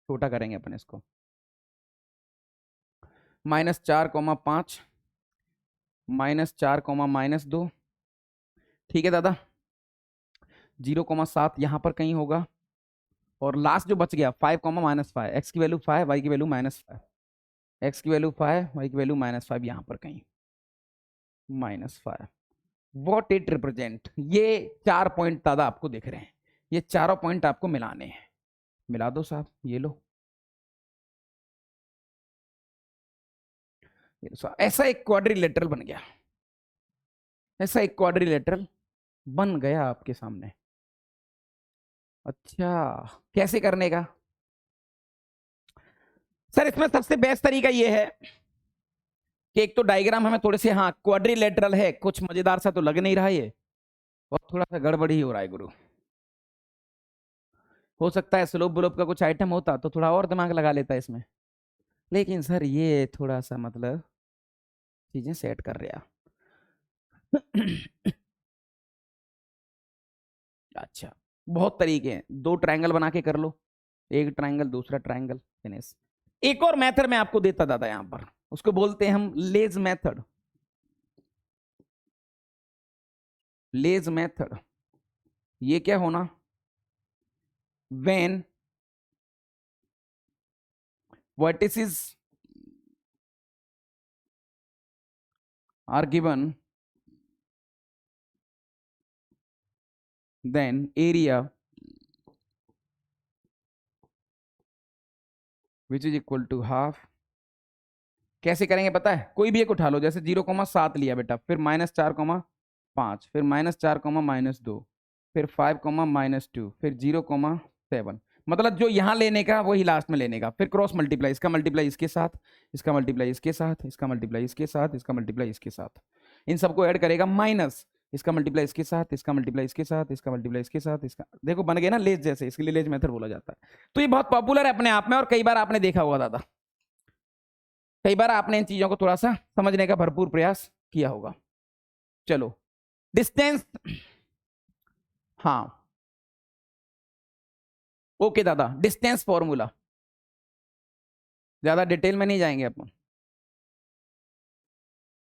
Speaker 1: छोटा करेंगे अपन इसको। -4,5 -4, -2, ठीक है दादा। 0,7 यहां पर कहीं होगा, और लास्ट जो बच गया 5, -5, x की वैल्यू 5, y की वैल्यू -5, x की वैल्यू 5, y की वैल्यू -5, यहां पर कहीं -5। What it represent? ये 4 पॉइंट दादा आपको दिख रहे हैं, ये चारों पॉइंट आपको मिलाने हैं। मिला दो साहब, ये लो। ऐसा एक क्वाड्रिलेटरल बन गया, ऐसा एक क्वाड्रिलेटरल बन गया आपके सामने। अच्छा कैसे करने का? सर इसमें सबसे बेस्ट तरीका ये है कि एक तो डायग्राम हमें थोड़े से, हाँ क्वाड्रिलेटरल है, कुछ मजेदार सा तो लग नहीं रहा ये, और थोड़ा सा गड़बड़ ही हो रहा है गुरु। हो सकता है स्लोप ब्लोप का कुछ आइटम होता तो थोड़ा और दिमाग लगा लेता इसमें, लेकिन सर ये थोड़ा सा मतलब चीजें सेट कर रहा। अच्छा बहुत तरीके हैं, 2 ट्रायंगल बना के कर लो, एक ट्रायंगल दूसरा ट्रायंगल, फिनिश। एक और मेथड मैं आपको देता दादा यहां पर, उसको बोलते हैं हम लेज मेथड। लेज मेथड ये क्या होना? when vertices are given, then area which is equal to half। कैसे करेंगे पता है? कोई भी एक उठा लो, जैसे 0,7 लिया बेटा, फिर -4,5, फिर -4, -2, फिर 5, -2, फिर 0,7। मतलब जो यहां लेने का वही लास्ट में लेने का, फिर क्रॉस मल्टीप्लाई, इसका मल्टीप्लाई इसके साथ, इसका मल्टीप्लाई इसके साथ, इसका मल्टीप्लाई इसके साथ, इसका मल्टीप्लाई इसके साथ, इन सबको ऐड करेगा, माइनस इसका मल्टीप्लाई इसके साथ, इसका मल्टीप्लाई इसके साथ, इसका मल्टीप्लाई इसके साथ, इसका, देखो बन गया ना लेज जैसे, इसके लिए लेज मेथड बोला जाता है। तो ये बहुत पॉपुलर है अपने आप में, और कई बार आपने देखा होगा दादा, कई बार आपने इन चीजों को थोड़ा सा समझने का भरपूर प्रयास किया होगा। चलो डिस्टेंस, हाँ ओके दादा, डिस्टेंस फॉर्मूला, ज्यादा डिटेल में नहीं जाएंगे अपन।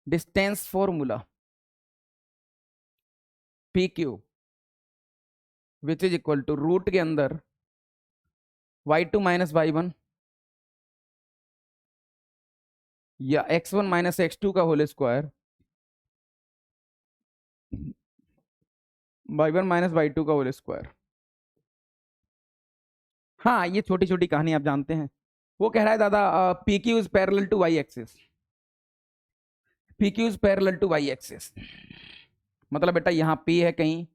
Speaker 1: Distance formula P Q which is equal to root के अंदर y2 - y1 या x1 - x2 का होल स्क्वायर, y1 - y2 का होल स्क्वायर। हाँ ये छोटी छोटी कहानी आप जानते हैं। वो कह रहा है दादा P Q is parallel to y axis, P Q is parallel to y axis, मतलब बेटा यहाँ पी है कहीं,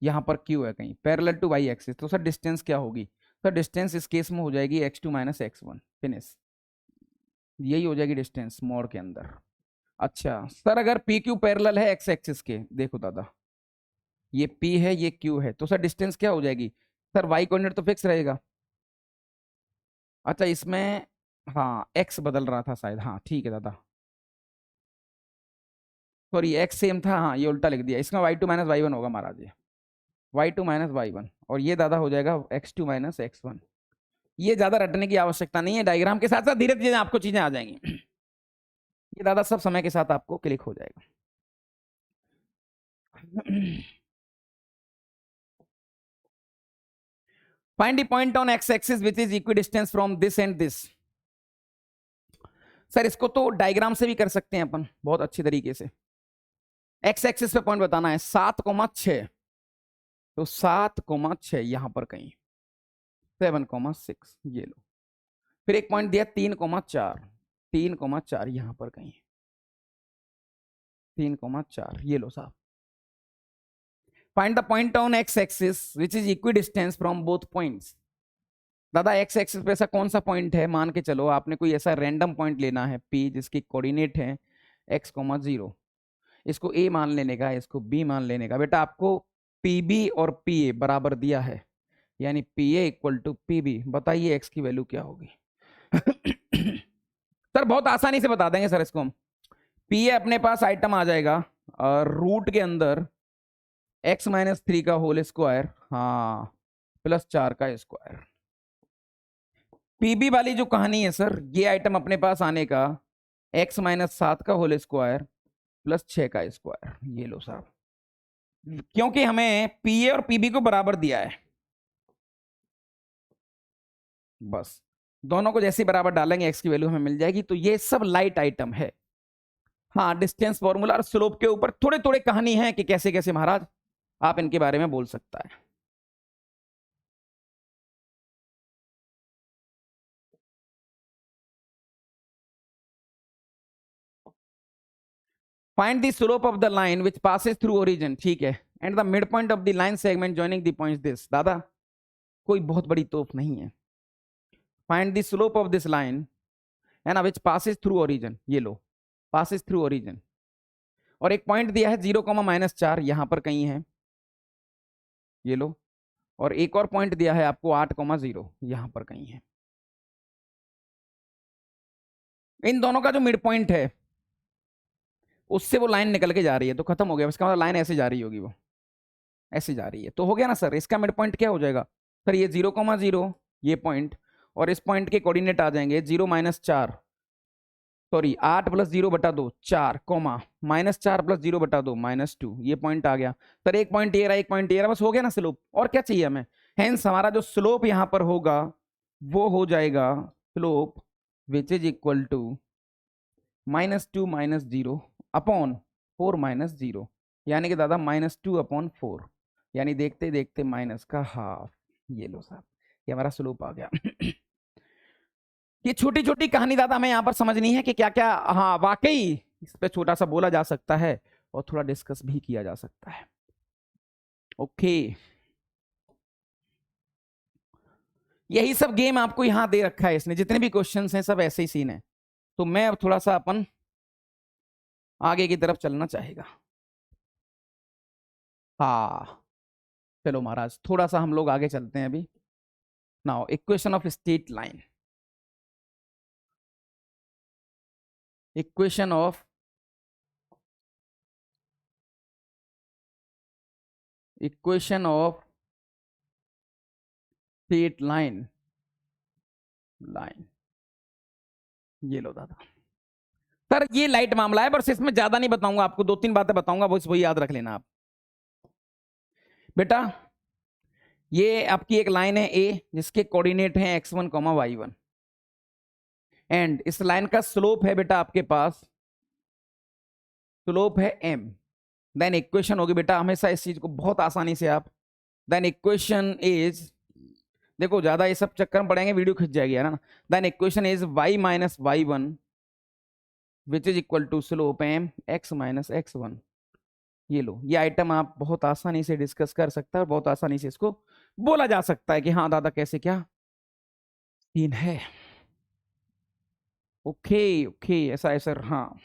Speaker 1: यहाँ पर क्यू है कहीं, पैरेलल टू वाई एक्सिस। तो सर डिस्टेंस क्या होगी? सर डिस्टेंस इस केस में हो जाएगी x2 - x1, फिनिश, यही हो जाएगी डिस्टेंस मोड के अंदर। अच्छा सर अगर पी क्यू पैरेलल है एक्स एक्सिस के, देखो दादा ये P है ये Q है, तो सर डिस्टेंस क्या हो जाएगी? सर y कोऑर्डिनेट तो फिक्स रहेगा। अच्छा इसमें हाँ x बदल रहा था शायद, हाँ ठीक है दादा, सॉरी x सेम था, हाँ ये उल्टा लिख दिया, इसमें y2 - y1 होगा महाराज, ये y2 - y1, और ये दादा हो जाएगा x2 - x1। ये ज्यादा रटने की आवश्यकता नहीं है, डायग्राम के साथ साथ धीरे धीरे आपको चीजें आ जाएंगी। ये दादा सब समय के साथ आपको क्लिक हो जाएगा। Find the point on x-axis which is equidistant from this and this। Sir इसको तो डायग्राम से भी कर सकते हैं अपन बहुत अच्छी तरीके से। एक्स एक्सिस पे पॉइंट बताना है 7,6, तो 7,6 यहां पर कहीं, 7,6 ये लो, फिर एक पॉइंट दिया 3,4, 3,4 यहां पर कहीं, 3,4 ये लो साहब। Find the point on x axis which is equidistance from both points. दादा एक्स एक्सिस पे ऐसा कौन सा पॉइंट है, मान के चलो आपने कोई ऐसा रैंडम पॉइंट लेना है P जिसकी कोऑर्डिनेट है x,0, इसको A मान लेने का, इसको B मान लेने का। बेटा आपको PB और PA बराबर दिया है, यानी PA इक्वल टू PB, बताइए x की वैल्यू क्या होगी? सर बहुत आसानी से बता देंगे सर इसको हम। PA अपने पास आइटम आ जाएगा रूट के अंदर x - 3 का होल स्क्वायर, हाँ +4 का स्क्वायर। पीबी वाली जो कहानी है सर, ये आइटम अपने पास आने का x - 7 का होल स्क्वायर +6 का स्क्वायर, ये लो साहब, क्योंकि हमें पीए और पीबी को बराबर दिया है, बस दोनों को जैसे बराबर डालेंगे x की वैल्यू हमें मिल जाएगी। तो ये सब लाइट आइटम है। हाँ डिस्टेंस फॉर्मूला और स्लोप के ऊपर थोड़े थोड़े कहानी है कि कैसे कैसे महाराज आप इनके बारे में बोल सकता है। Find the slope of the line which passes through origin, ठीक है, and the mid point of the line segment joining the points this. दादा कोई बहुत बड़ी तोप नहीं है। Find the slope of this line है ना विच पासेस थ्रू ओरिजिन, ये लो पासेस थ्रू ओरिजिन, और एक पॉइंट दिया है 0,-4 यहां पर कहीं है, ये लो, और एक और पॉइंट दिया है आपको 8,0 यहां पर कहीं है। इन दोनों का जो मिड पॉइंट है उससे वो लाइन निकल के जा रही है, तो खत्म हो गया, इसका मतलब लाइन ऐसे जा रही होगी, वो ऐसे जा रही है, तो हो गया ना सर। इसका मिड पॉइंट क्या हो जाएगा सर? ये 0,0 ये पॉइंट, और इस पॉइंट के कोऑर्डिनेट आ जाएंगे 0 - 4, सॉरी 8 + 0/2 4, -4 + 0/2 -2, ये पॉइंट आ गया सर। एक पॉइंट ये रहा, एक पॉइंट ये रहा, बस हो गया ना स्लोप, और क्या चाहिए हमें? हेंस हमारा जो स्लोप यहां पर होगा वो हो जाएगा slope which is equal to -2 - 0 upon 4 minus 0, यानी कि दादा -2/4, यानी देखते देखते माइनस का हाफ। ये लो साहब, ये हमारा स्लोप आ गया। ये छोटी छोटी कहानी दादा हमें यहाँ पर समझनी है कि क्या क्या, हाँ वाकई इस पे छोटा सा बोला जा सकता है और थोड़ा डिस्कस भी किया जा सकता है। ओके, यही सब गेम आपको यहां दे रखा है इसने, जितने भी क्वेश्चंस हैं सब ऐसे ही सीन है। तो मैं अब थोड़ा सा अपन आगे की तरफ चलना चाहेगा। हाँ चलो महाराज, थोड़ा सा हम लोग आगे चलते हैं अभी। Now equation of straight line, equation of straight line, ये लो दादा। सर ये लाइट मामला है, बस इसमें ज्यादा नहीं बताऊंगा आपको, 2-3 बातें बताऊंगा, बस वही याद रख लेना आप। बेटा ये आपकी एक लाइन है ए, जिसके कोऑर्डिनेट है x1, y1, एंड इस लाइन का स्लोप है बेटा आपके पास, स्लोप है m। देन इक्वेशन होगी बेटा, हमेशा इस चीज को बहुत आसानी से आप, देन इक्वेशन इज, देखो ज्यादा ये सब चक्कर में पड़ेंगे वीडियो खिंच जाएगी है ना। Then equation is y minus y1 which is equal to slope m x minus x1। ये लो, ये आइटम आप बहुत आसानी से डिस्कस कर सकता है और बहुत आसानी से इसको बोला जा सकता है कि हाँ दादा कैसे क्या सीन है। ओके ओके, ऐसा है सर, हाँ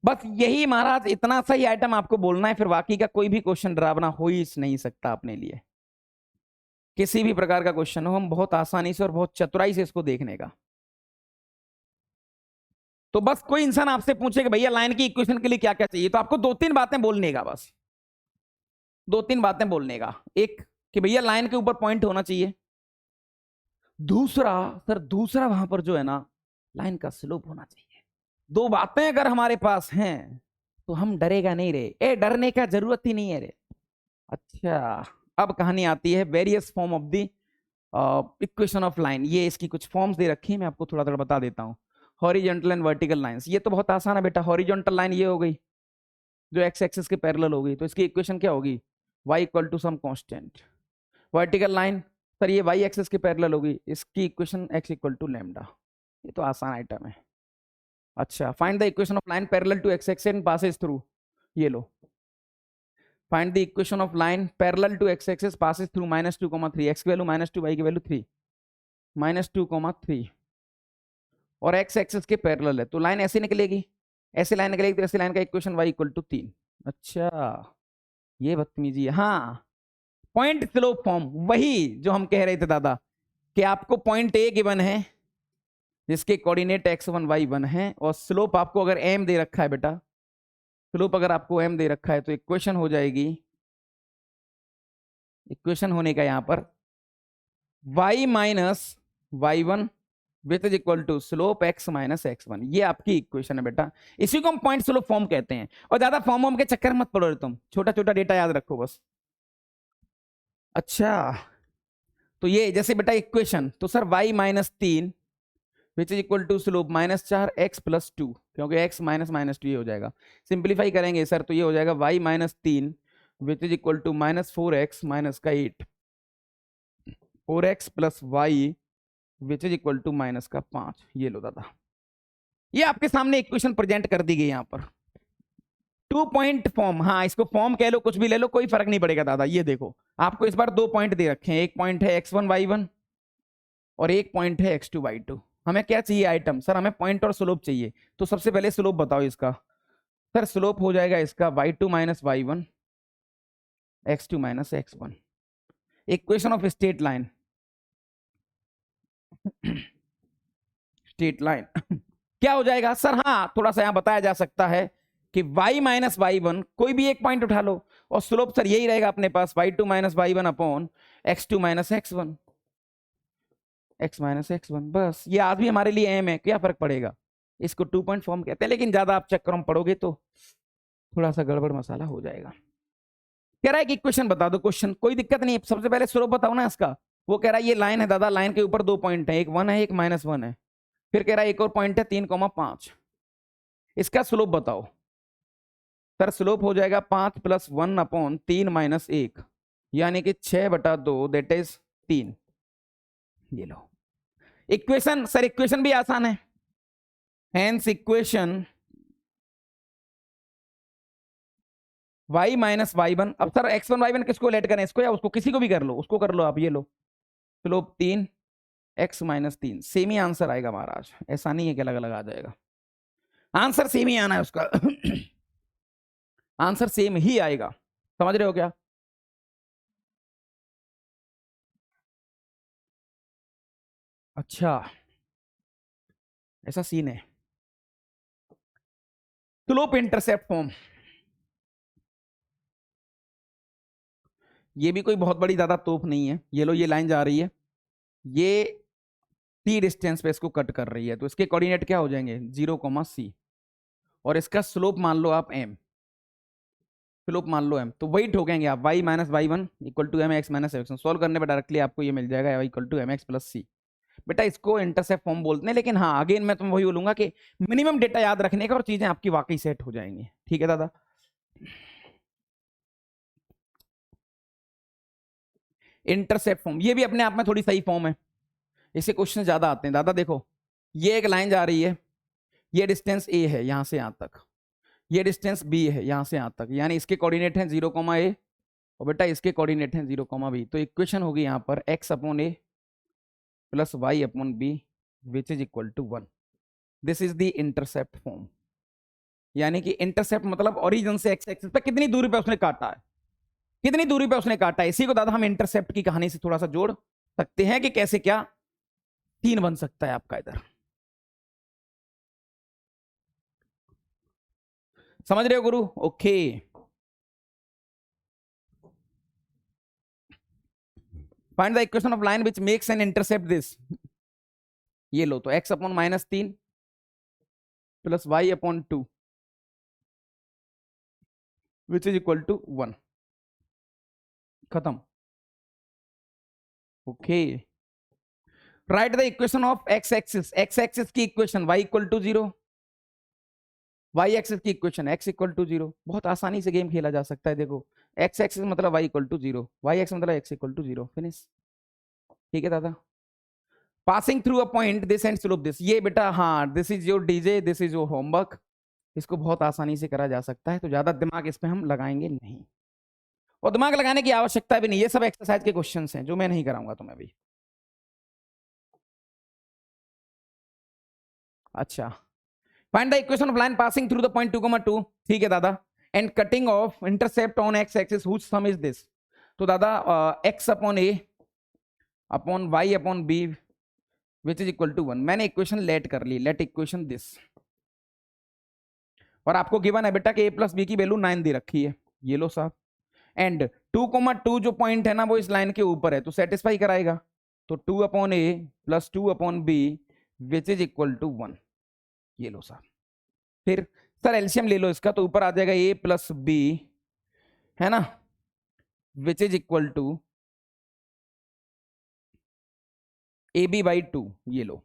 Speaker 1: बस यही महाराज, इतना सही आइटम आपको बोलना है, फिर बाकी का कोई भी क्वेश्चन डरावना हो ही नहीं सकता अपने लिए। किसी भी प्रकार का क्वेश्चन हो, हम बहुत आसानी से और बहुत चतुराई से इसको देखने का। तो बस कोई इंसान आपसे पूछे कि भैया लाइन की इक्वेशन के लिए क्या क्या चाहिए, तो आपको 2-3 बातें बोलने का, बस 2-3 बातें बोलने का। एक कि भैया लाइन के ऊपर पॉइंट होना चाहिए, दूसरा सर, दूसरा वहां पर जो है ना लाइन का स्लोप होना चाहिए। 2 बातें अगर हमारे पास हैं तो हम डरेगा नहीं रे, ए डरने का जरूरत ही नहीं है रे। अच्छा, अब कहानी आती है various form of the equation of line. ये इसकी कुछ फॉर्म्स दे रखी है, मैं आपको थोड़ा थोड़ा बता देता हूँ। हॉरिजॉन्टल एंड वर्टिकल लाइंस, ये तो बहुत आसान है बेटा। हॉरिजॉन्टल लाइन ये हो गई जो एक्स एक्सिस के पैरेलल होगी, तो इसकी इक्वेशन क्या होगी, y equal to some constant. Vertical line sir ये y एक्सिस के पैरेलल होगी, इसकी equation x equal to lambda. ये तो आसान आइटम है। अच्छा, find the equation of line parallel to x axis and passes through, ये लो, find the equation of line parallel to x axis passes through -2, 3, x की वैल्यू -2, y की value 3, -2, 3, और एक्स एक्सिस के पैरेलल है, तो लाइन ऐसे निकलेगी, ऐसे लाइन निकलेगी, तो ऐसे लाइन का इक्वेशन y इक्वल टू 3। अच्छा, ये बदतमीजी है। हाँ, पॉइंट स्लोप फॉर्म, वही जो हम कह रहे थे दादा कि आपको पॉइंट ए गिवन है जिसके कोऑर्डिनेट x1 y1 है, और स्लोप आपको अगर m दे रखा है बेटा, स्लोप अगर आपको m दे रखा है, तो इक्वेशन हो जाएगी, इक्वेशन होने का यहां पर y minus y1 which is equal to slope x minus x1। ये आपकी इक्वेशन है बेटा, इसी को हम पॉइंट स्लोप फॉर्म कहते हैं। और ज्यादा फॉर्म के चक्कर मत पड़ो रे तुम, छोटा छोटा डेटा याद रखो बस। अच्छा, तो ये जैसे बेटा इक्वेशन, तो sir y minus 3 which is equal to slope -4 x plus 2, क्योंकि x माइनस -2 ये हो जाएगा। सिंप्लीफाई करेंगे सर तो ये हो जाएगा y minus 3 which is equal to -4x minus का 8, 4x plus y which is equal to -5। ये लो दादा, ये आपके सामने इक्वेशन प्रेजेंट कर दी गई यहां पर। 2 पॉइंट फॉर्म, हाँ इसको फॉर्म कह लो, कुछ भी ले लो, कोई फर्क नहीं पड़ेगा दादा। ये देखो आपको इस बार 2 पॉइंट दे रखे हैं, एक पॉइंट है x1 y1 और एक पॉइंट है x2 y2। हमें क्या चाहिए आइटम, सर हमें पॉइंट और स्लोप चाहिए। तो सबसे पहले स्लोप बताओ इसका, सर स्लोप हो जाएगा इसका y2 minus y1 x2 minus x1। Equation of straight line, straight line क्या हो जाएगा सर, हाँ थोड़ा सा यहां बताया जा सकता है कि y माइनस y1 कोई भी एक पॉइंट उठा लो, और स्लोप सर यही रहेगा अपने पास y2 minus y1 upon x2 minus x1, x minus x1। बस ये आज भी हमारे लिए m है, क्या फर्क पड़ेगा। इसको 2 पॉइंट फॉर्म कहते हैं, लेकिन ज्यादा आप चक्कर में पढ़ोगे तो थोड़ा सा गड़बड़ मसाला हो जाएगा। कह रहा है कि इक्वेशन बता दो, क्वेश्चन कोई दिक्कत नहीं, सबसे पहले स्लोप बताओ ना इसका। वो कह रहा है ये लाइन है दादा, लाइन के ऊपर 2 पॉइंट है, एक 1 है एक -1 है, फिर कह रहा है एक और पॉइंट है 3,5, इसका स्लोप बताओ। सर स्लोप हो जाएगा 5 + 1/3 - 1, यानी कि 6/2, दैट इज 3। ये लो इक्वेशन। सर इक्वेशन भी आसान है, हेंस इक्वेशन y - y1। अब सर x1 y1 किसको लेट करें, इसको या उसको, किसी को भी कर लो, उसको कर लो आप। ये लो स्लोप 3 x - 3, सेम ही आंसर आएगा महाराज, ऐसा नहीं है कि अलग अलग आ जाएगा, आंसर सेम ही आना है उसका। आंसर सेम ही आएगा, समझ रहे हो क्या? अच्छा ऐसा सीन है। स्लोप इंटरसेप्ट फॉर्म, ये भी कोई बहुत बड़ी ज्यादा तोप नहीं है। ये लो ये लाइन जा रही है, ये टी डिस्टेंस पे इसको कट कर रही है, तो इसके कोऑर्डिनेट क्या हो जाएंगे 0,c, और इसका स्लोप मान लो आप m, स्लोप मान लो m, तो वही ठोकेंगे आप y - y1 = mx - x1। Solve करने पर डायरेक्टली आपको ये मिल जाएगा y = mx + c। बेटा इसको इंटरसेप्ट फॉर्म बोलते हैं, लेकिन हाँ अगेन मैं तुम वही बोलूंगा कि मिनिमम डेटा याद रखने का और चीजें आपकी वाकई सेट हो जाएंगी। ठीक है दादा। इंटरसेप्ट फॉर्म ये भी अपने आप में थोड़ी सही फॉर्म है, इससे क्वेश्चन ज्यादा आते हैं दादा। देखो ये एक लाइन जा रही है, ये डिस्टेंस a है यहां से यहां तक, ये डिस्टेंस b है यहां से यहां तक, यानी इसके कोऑर्डिनेट हैं 0,a, और बेटा इसके कोऑर्डिनेट हैं 0,b। तो इक्वेशन होगी यहां पर x/a + y/b which is equal to 1। This is the intercept form, यानी कि इंटरसेप्ट मतलब ओरिजिन से एक्स एक्सिस पे कितनी दूरी पे उसने काटा है, कितनी दूरी पे उसने काटा है। इसी को दादा हम इंटरसेप्ट की कहानी से थोड़ा सा जोड़ सकते हैं कि कैसे क्या 3 बन सकता है आपका इधर। समझ रहे हो गुरु? Okay. Find the equation of line which makes an intercept this. ये लो तो x/-3 + y/2 which is equal to 1। खत्म। Okay write the equation of x axis, x axis की इक्वेशन y = 0, y एक्सिस की इक्वेशन x = 0। बहुत आसानी से game खेला जा सकता है। देखो x एक्सिस मतलब y = 0, y एक्सिस मतलब x = 0, फिनिश। ठीक है दादा। Passing through a point this and slope this, ये बेटा हाँ this is your DJ, this is your homework, इसको बहुत आसानी से करा जा सकता है, तो ज्यादा दिमाग इस पे हम लगाएंगे नहीं, और दिमाग लगाने की आवश्यकता भी नहीं, ये सब एक्सरसाइज के क्वेश्चंस हैं जो मैं नहीं कराऊंगा तुम्हें अभी। अच्छा find the equation of line passing through the point 2,2। ठीक है दादा। And cutting off intercept on x axis which sum is this. तो दादा x/a upon y/b which is equal to 1। मैंने इक्वेशन लेट कर ली, लेट इक्वेशन दिस, और आपको given है बेटा कि a + b की वैल्यू 9 दे रखी है। ये लो साहब, एंड 2,2 जो पॉइंट है ना वो इस लाइन के ऊपर है, तो सेटिस्फाई कराएगा। तो 2/a + 2/b which is equal to 1। ये लो साहब। फिर सर एलसीएम ले लो इसका, तो ऊपर आ जाएगा a + b है ना, विच इज इक्वल टू ab/2। ये लो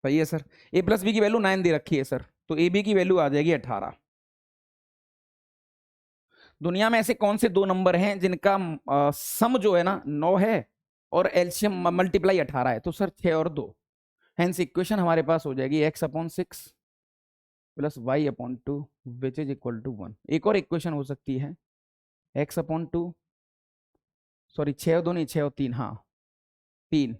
Speaker 1: सही है सर। a + b की वैल्यू 9 दे रखी है सर, तो ab की वैल्यू आ जाएगी 18। दुनिया में ऐसे कौन से दो नंबर हैं जिनका सम जो है ना 9 है और एलसीएम मल्टीप्लाई 18 है? तो सर 6 और 2। हेंस इक्वेशन हमारे पास हो जाएगी x/6 + y/2 which is equal to 1। एक और इक्वेशन हो सकती है x/2, सॉरी 6 और 2 नहीं, 6 और 3, हाँ 3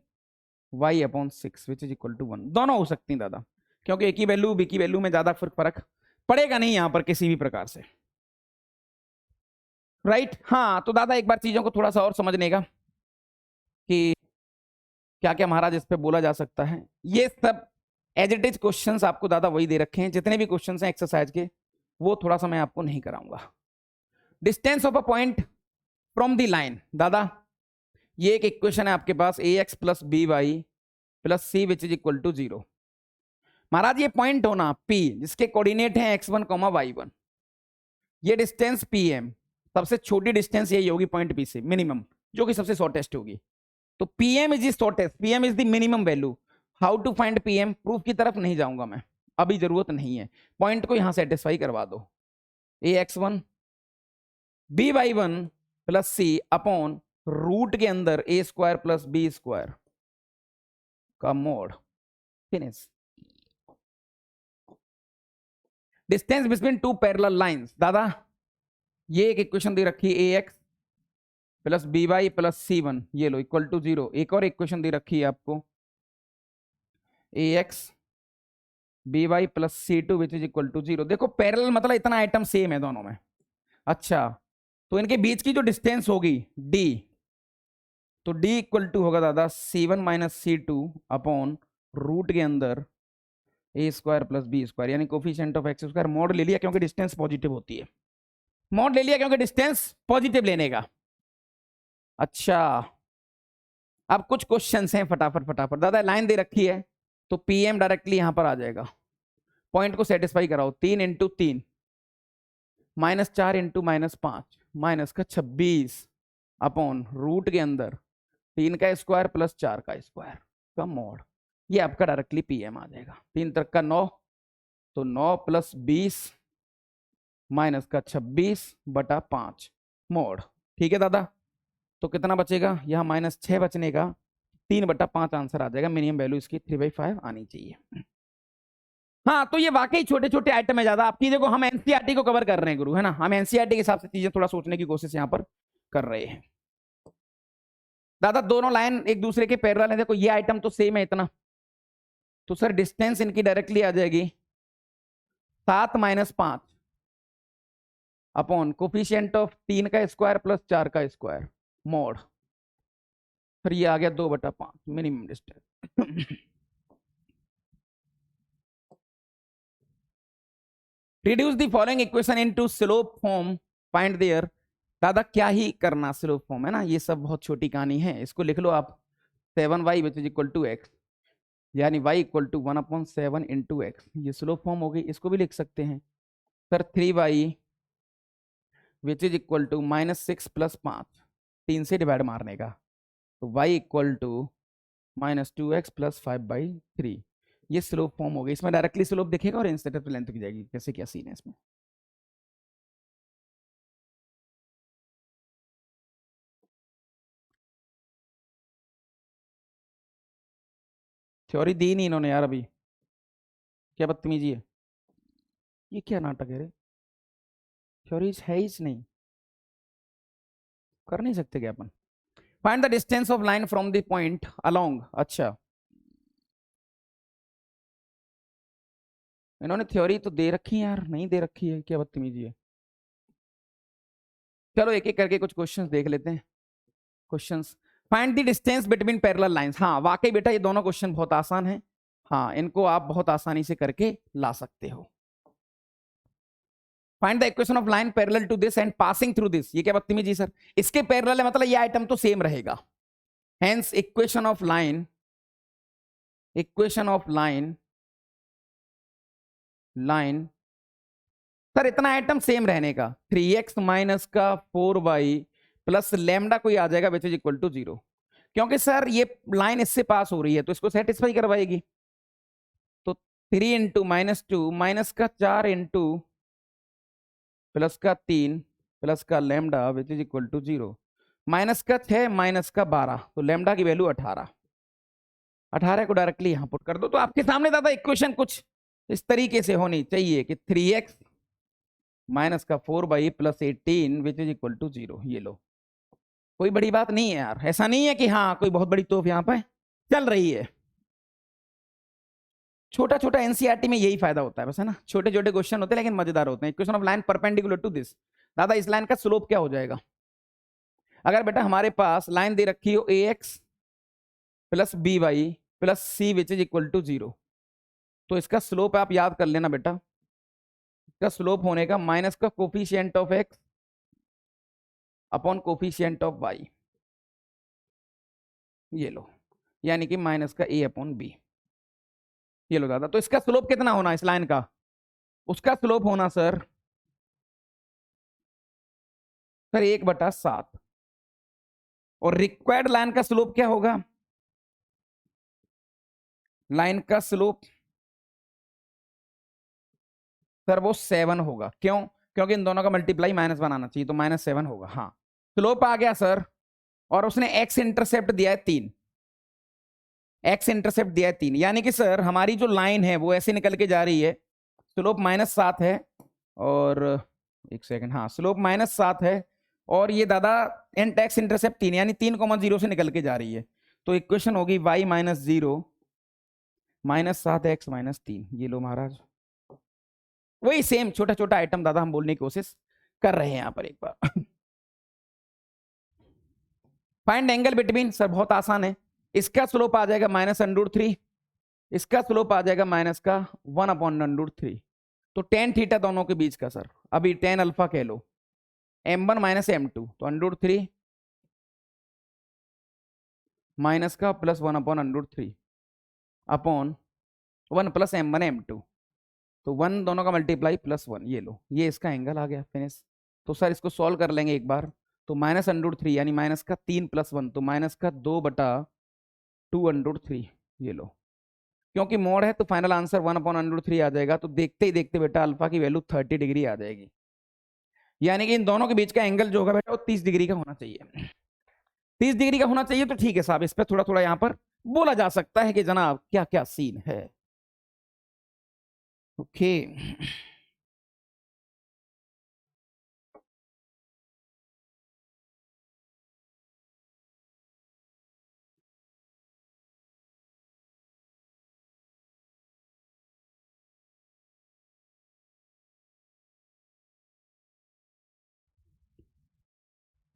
Speaker 1: y/6 which is equal to 1। दोनों हो सकती हैं दादा, क्योंकि एक ही वैल्यू बी की वैल्यू में ज्यादा फर्क पड़ेगा नहीं यहां पर किसी भी प्रकार से। राइट हाँ, तो दादा एक बार चीजों को थोड़ा सा और समझने का कि क्या क्या महाराज इस पे बोला जा सकता है। ये सब एज इट इज क्वेश्चंस आपको दादा वही दे रखे हैं, जितने भी क्वेश्चंस हैं एक्सरसाइज के वो थोड़ा सा मैं आपको नहीं कराऊंगा। Distance of a point from the line, दादा ये एक इक्वेशन है आपके पास ax + by + c which is equal to 0। महाराज ये पॉइंट हो ना p जिसके कोऑर्डिनेट है x1, y1, ये डिस्टेंस pm, सबसे छोटी डिस्टेंस यही होगी पॉइंट p से मिनिमम, जो कि सबसे शॉर्टेस्ट होगी। तो PM is shortest, PM is the minimum value. How to find PM, proof की तरफ नहीं जाऊंगा मैं, अभी जरूरत नहीं है, पॉइंट को यहां सेटिस्फाई करवा दो। ax1 by1 प्लस सी अपॉन रूट के अंदर A square plus B square का mod, finish. Distance between two parallel lines, दादा ये एक इक्वेशन दे रखी है ax plus B Y plus C one, ये लो इक्वल टू 0। एक और इक्वेशन दे रखी है आपको ax b Y plus c two which is equal to 0। देखो पैरेलल मतलब इतना आइटम सेम है दोनों में। अच्छा, तो इनके बीच की जो डिस्टेंस होगी d, तो d इक्वल टू होगा दादा c1 माइनस सी टू अपॉन रूट के अंदर A square plus B square, यानी coefficient of x square. Mode ले लिया क्योंकि डिस्टेंस पॉजिटिव होती है, मोड ले लिया क्योंकि डिस्टेंस पॉजिटिव लेने का। अच्छा, अब कुछ क्वेश्चंस हैं, फटाफट फटाफट। दादा लाइन दे रखी है तो पीएम डायरेक्टली यहां पर आ जाएगा, पॉइंट को सेटिस्फाई कराओ। 3 into 3 minus 4 into minus 5 minus का 26 अपॉन रूट के अंदर 3 का स्क्वायर प्लस 4 का स्क्वायर का मोड, ये आपका डायरेक्टली पीएम आ जाएगा। 3 तक का 9, तो 9 प्लस 20 माइनस का 26 बटा 5 मोड। ठीक है दादा, तो कितना बचेगा यहाँ -6 बचने का 3 बटा 5 आंसर आ जाएगा। मिनिमम वैल्यू इसकी 3/5 आनी चाहिए। हाँ, तो ये वाकई छोटे छोटे आइटम है ज्यादा आपकी। देखो हम एनसीईआरटी को कवर कर रहे हैं गुरु, है ना, हम एनसीईआरटी के हिसाब से चीजें थोड़ा सोचने की कोशिश यहाँ पर कर रहे हैं। दादा दोनों लाइन एक दूसरे के पैरेलल है, देखो ये आइटम तो सेम है इतना, तो सर डिस्टेंस इनकी डायरेक्टली आ जाएगी 7 माइनस 5 अपॉन कोफिशिएंट ऑफ 3 का स्क्वायर प्लस 4 का स्क्वायर मोड, फिर ये आ गया 2 बटा 5 minimum distance. Reduce the following equation into slope form, find their. दादा क्या ही करना, स्लोप फॉर्म है ना, ये सब बहुत छोटी कहानी है, इसको लिख लो आप 7y which is equal to x, यानी y equal to 1/7 into x, ये स्लोप फॉर्म हो गई। इसको भी लिख सकते हैं sir 3y which is equal to -6 plus 5, 3 से डिवाइड मारने का, तो y equal to -2x plus 5/3, ये स्लोप फॉर्म हो गई। इसमें डायरेक्टली स्लोप दिखेगा और इंस्टेंट लेंथ की जाएगी। कैसे क्या सीन है इसमें, थ्योरी दी नहीं इन्होंने यार अभी, क्या बदतमीजी है, ये क्या नाटक है रे, थ्योरी है ही नहीं, कर नहीं सकते क्या अपन। Find the distance of line from the point along. अच्छा, इन्होंने थ्योरी तो दे रखी है यार, नहीं दे रखी है, क्या बदतमीजी है। चलो एक एक करके कुछ क्वेश्चंस देख लेते हैं। Questions, find the distance between parallel lines. हाँ वाकई बेटा ये दोनों क्वेश्चन बहुत आसान है, हाँ इनको आप बहुत आसानी से करके ला सकते हो। Find the equation of line parallel to this and passing through this, ये क्या बदतमीजी सर, इसके पैरेलल है मतलब ये आइटम तो सेम रहेगा, hence equation of line, equation of line, line sir इतना आइटम सेम रहने का 3x माइनस का 4y प्लस लैम्डा कोई आ जाएगा विच इज इक्वल टू 0, क्योंकि सर ये लाइन इससे पास हो रही है तो इसको सेटिस्फाई करवाएगी। तो 3 इंटू -2 माइनस का 4 इंटू प्लस का 3 प्लस का lambda which is equal to 0, minus का 6 माइनस का 12, तो लैम्डा की वैल्यू 18, 18 को डायरेक्टली यहां पुट कर दो। तो आपके सामने दादा इक्वेशन कुछ इस तरीके से होनी चाहिए कि 3x माइनस का 4y plus 18 which is equal to 0, ये लो, कोई बड़ी बात नहीं है यार, ऐसा नहीं है कि हाँ कोई बहुत बड़ी तोफ यहां पर चल रही है। छोटा छोटा एनसीईआरटी में यही फायदा होता है बस, है ना, छोटे छोटे क्वेश्चन होते हैं लेकिन मजेदार होते हैं। Equation of line perpendicular to this, दादा इस लाइन का स्लोप क्या हो जाएगा। अगर बेटा हमारे पास लाइन दे रखी हो ax plus B Y plus c which is equal to 0, तो इसका स्लोप आप याद कर लेना बेटा, इसका स्लोप होने का माइनस का coefficient of x upon coefficient of y, ये लो, यानी कि माइनस का a अपॉन बी, ये लो दादा। तो इसका स्लोप कितना होना इस लाइन का, उसका स्लोप होना सर 1/7, और रिक्वायर्ड लाइन का स्लोप क्या होगा? लाइन का स्लोप सर वो 7 होगा। क्यों? क्योंकि इन दोनों का मल्टीप्लाई -1 आना चाहिए, तो -7 होगा। हाँ, स्लोप आ गया सर। और उसने एक्स इंटरसेप्ट दिया है 3। एक्स इंटरसेप्ट दिया है 3, यानी कि सर हमारी जो लाइन है वो ऐसे निकल के जा रही है। स्लोप -7 है। और एक सेकंड, हाँ स्लोप -7 है। और ये दादा एक्स इंटरसेप्ट 3, यानी 3,0 से निकल के जा रही है। तो इक्वेशन होगी y -0 -7x -3। ये लो महाराज, वही सेम छोटा छोटा आइटम दादा हम बोलने की कोशिश कर रहे हैं यहां पर एक बार। फाइंड एंगल बिटवीन, सर बहुत आसान है। इसका स्लोप आ जाएगा -√3, इसका स्लोप आ जाएगा -1/√3। तो tan थीटा दोनों के बीच का सर, अभी tan अल्फा कह लो, m1 -m2, तो √3 माइनस का +1/√3 अपॉन 1 + m1 m2। तो 1 दोनों का मल्टीप्लाई +1, ये लो, ये इसका एंगल आ गया, फिनिश। तो सर इसको सॉल्व कर लेंगे एक बार। तो -√3 यानी माइनस का 3 + 1, तो माइनस का 2/2√3, ये लो। क्योंकि मोड है तो फाइनल आंसर 1/√3 आ जाएगा। तो देखते ही देखते बेटा अल्फा की वैल्यू 30 डिग्री आ जाएगी। यानी कि इन दोनों के बीच का एंगल जो होगा बेटा वो 30 डिग्री का होना चाहिए। 30 डिग्री का होना चाहिए। तो ठीक है साहब, इस पर थोड़ा थोड़ा यहां पर बोला जा सकता है कि जनाब क्या क्या सीन है। ओके,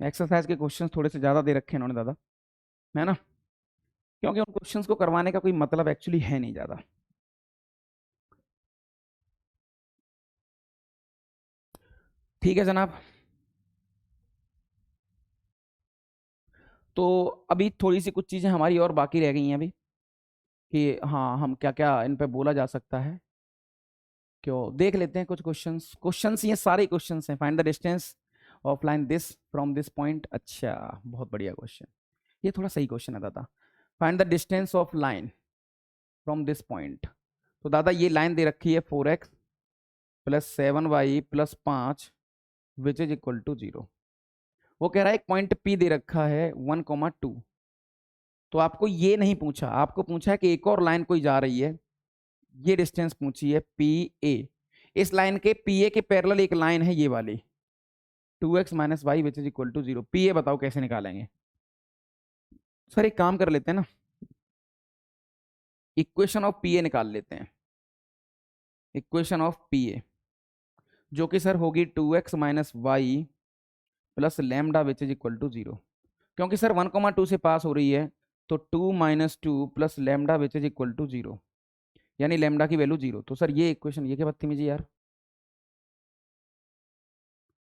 Speaker 1: एक्सरसाइज के क्वेश्चंस थोड़े से ज्यादा दे रखे हैं इन्होंने दादा, है ना? क्योंकि उन क्वेश्चंस को करवाने का कोई मतलब एक्चुअली है नहीं ज्यादा। ठीक है जनाब। तो अभी थोड़ी सी कुछ चीजें हमारी और बाकी रह गई हैं अभी, कि हाँ हम क्या क्या इन पे बोला जा सकता है। क्यों, देख लेते हैं कुछ क्वेश्चंस। क्वेश्चंस ये सारे क्वेश्चंस हैं। Find the distance of line this from this point. अच्छा, बहुत बढ़िया क्वेश्चन। ये थोड़ा सही क्वेश्चन है दादा। Find the distance of line from this point. तो दादा ये लाइन दे रखी है 4x + 7y + 5 which is equal to 0। वो कह रहा है एक पॉइंट P दे रखा है 1,2। तो आपको ये नहीं पूछा, आपको पूछा है कि एक और लाइन कोई जा रही है, ये डिस्टेंस पूछी है PA। इस लाइन के PA के पैरेलल एक लाइन है ये वाली 2x - y which is equal to 0। PA बताओ कैसे निकालेंगे? सर एक काम कर लेते हैं ना, इक्वेशन ऑफ PA निकाल लेते हैं। इक्वेशन ऑफ PA जो कि सर होगी 2x - y + lambda which is equal to 0। क्योंकि सर 1,2 से पास हो रही है, तो 2 - 2 + lambda which is equal to 0, यानी लैम्डा की वैल्यू 0। तो सर ये इक्वेशन, ये क्या बदतमीजी यार।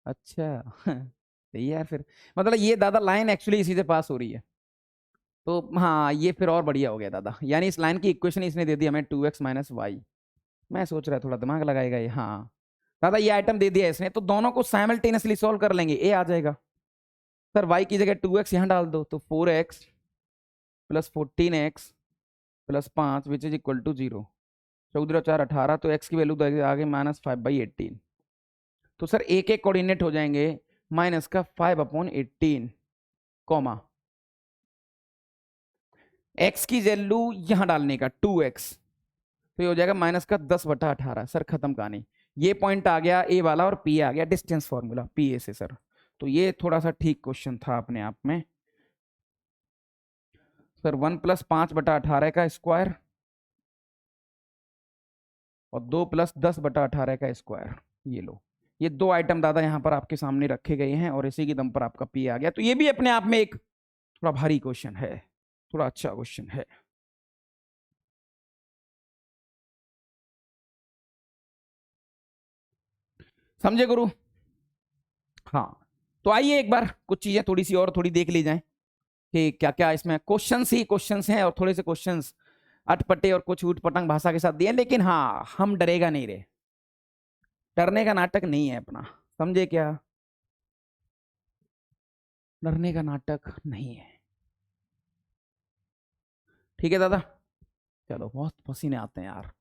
Speaker 1: अच्छा सही है यार फिर। मतलब ये दादा लाइन एक्चुअली इसी से पास हो रही है। तो हाँ ये फिर और बढ़िया हो गया दादा, यानी इस लाइन की इक्वेशन इसने दे दी हमें 2x - y। मैं सोच रहा थोड़ा दिमाग लगाएगा ये। हाँ दादा ये आइटम दे दिया इसने, तो दोनों को साइमल्टेनियसली सॉल्व कर लेंगे, ए आ जाएगा। सर y की जगह 2x यहाँ डाल दो, तो 4x + 14x + 5 which is equal to 0। 14 और 4 18, तो x की वैल्यू आगे -5/18। तो सर एक एक कोऑर्डिनेट हो जाएंगे माइनस का 5/18, कॉमा x की वैल्यू यहां डालने का 2x, तो ये हो जाएगा -10/18। सर खत्म कहानी। ये पॉइंट आ गया ए वाला, और पी आ गया डिस्टेंस फॉर्मूला PA से सर। तो ये थोड़ा सा ठीक क्वेश्चन था अपने आप में। सर 1 + 5/18 का स्क्वायर और 2 + 10/18 का स्क्वायर। ये लो, ये दो आइटम दादा यहाँ पर आपके सामने रखे गए हैं, और इसी की दम पर आपका PA आ गया। तो ये भी अपने आप में एक थोड़ा भारी क्वेश्चन है, थोड़ा अच्छा क्वेश्चन है। समझे गुरु? हाँ, तो आइए एक बार कुछ चीजें थोड़ी सी और थोड़ी देख ली जाएं कि क्या क्या इसमें क्वेश्चंस ही क्वेश्चंस हैं, और थोड़े से क्वेश्चंस अटपटे और कुछ ऊट पटांग भाषा के साथ दिए। लेकिन हाँ हम डरेगा नहीं रहे, डरने का नाटक नहीं है अपना, समझे क्या? डरने का नाटक नहीं है। ठीक है दादा, चलो बहुत पसीने आते हैं यार।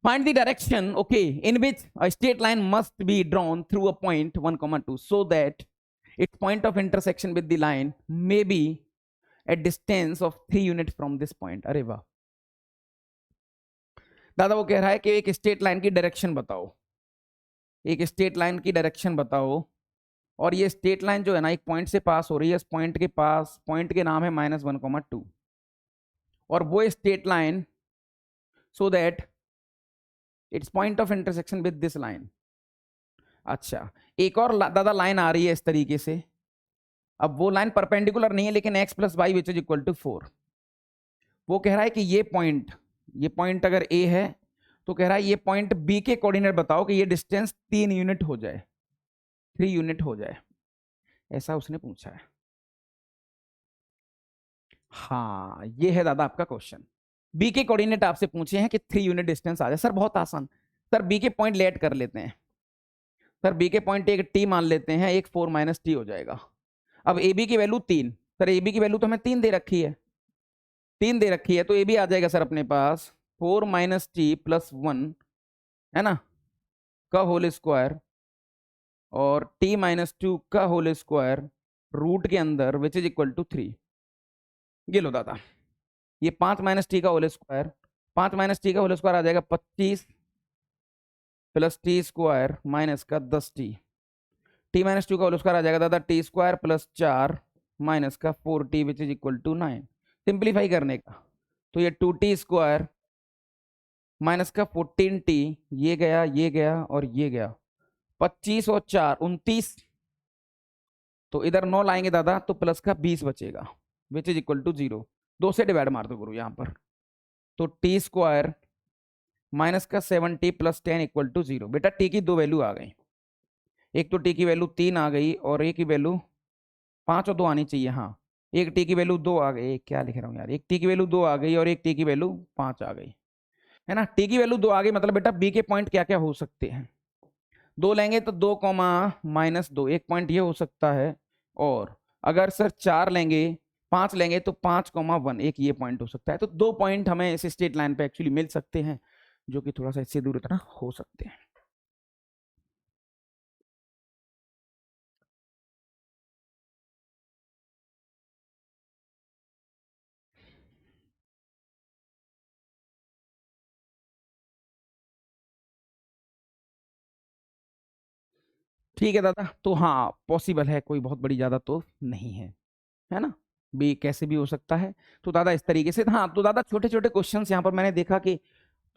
Speaker 1: Find the direction, okay, in which a straight line must be drawn through a point 1, 2 so that its point of intersection with the line may be at distance of 3 units from this point। अरे वाह दादा, वो कह रहा है कि एक straight line की डायरेक्शन बताओ, एक स्ट्रेट लाइन की डायरेक्शन बताओ, और ये स्ट्रेट लाइन जो है ना एक पॉइंट से पास हो रही है, इस पॉइंट के पास, पॉइंट के नाम है -1, 2, और वो straight line so that it's point of intersection with this line. अच्छा, एक और दादा लाइन आ रही है इस तरीके से, अब वो लाइन परपेंडिकुलर नहीं है लेकिन x + y which is equal to 4। वो कह रहा है कि ये पॉइंट अगर a है तो कह रहा है ये पॉइंट b के कोऑर्डिनेट बताओ कि ये डिस्टेंस 3 यूनिट हो जाए, 3 यूनिट हो जाए, ऐसा उसने पूछा है। हाँ, ये है दादा आपका क्वेश्चन। बी के कोऑर्डिनेट आपसे पूछे हैं कि 3 यूनिट डिस्टेंस आ जाए। सर बहुत आसान, सर बी के पॉइंट लेट कर लेते हैं, सर बी के पॉइंट एक टी मान लेते हैं, एक 4 - t हो जाएगा। अब ए बी की वैल्यू 3, सर ए बी की वैल्यू तो हमें 3 दे रखी है, 3 दे रखी है, तो ए बी आ जाएगा सर अपने पास 4 - t + 1 है ना का होल स्क्वायर, और t - 2 का होल स्क्वायर रूट के अंदर विच इज इक्वल टू 3। ये लो दादा, ये 5 - t का होल स्क्वायर, 5 - t का होल स्क्वायर आ जाएगा 25 + t स्क्वायर माइनस का 10t, t - 2 का होल स्क्वायर आ जाएगा दादा t स्क्वायर + 4 माइनस का 4t which is equal to 9। Simplify करने का तो ये 2t स्क्वायर माइनस का 14t, ये गया और ये गया, 25 और 4 29, तो इधर 9 लाएंगे दादा तो प्लस का 20 बचेगा विच इज इक्वल टू 0। 2 से डिवाइड मार दो गुरु यहाँ पर, तो t स्क्वायर माइनस का 7t + 10 इक्वल टू 0। बेटा t की 2 वैल्यू आ गई, एक तो t की वैल्यू 3 आ गई और एक की वैल्यू 5 और 2 आनी चाहिए। हाँ, एक t की वैल्यू 2 आ गई, क्या लिख रहा हूँ यार, एक t की वैल्यू 2 आ गई और एक t की वैल्यू 5 आ गई, है ना। t की वैल्यू 2 आ गई मतलब बेटा b के पॉइंट क्या क्या हो सकते हैं, 2 लेंगे तो 2, -2 एक पॉइंट ये हो सकता है, और अगर सर 4 लेंगे 5 लेंगे तो 5, 1 एक ये पॉइंट हो सकता है। तो 2 पॉइंट हमें इस स्ट्रेट लाइन पे एक्चुअली मिल सकते हैं जो कि थोड़ा सा इससे दूर इतना हो सकते हैं। ठीक है दादा, तो हाँ पॉसिबल है, कोई बहुत बड़ी ज्यादा तो नहीं है ना, बी कैसे भी हो सकता है। तो दादा इस तरीके से, हाँ तो दादा छोटे छोटे क्वेश्चंस यहाँ पर मैंने देखा कि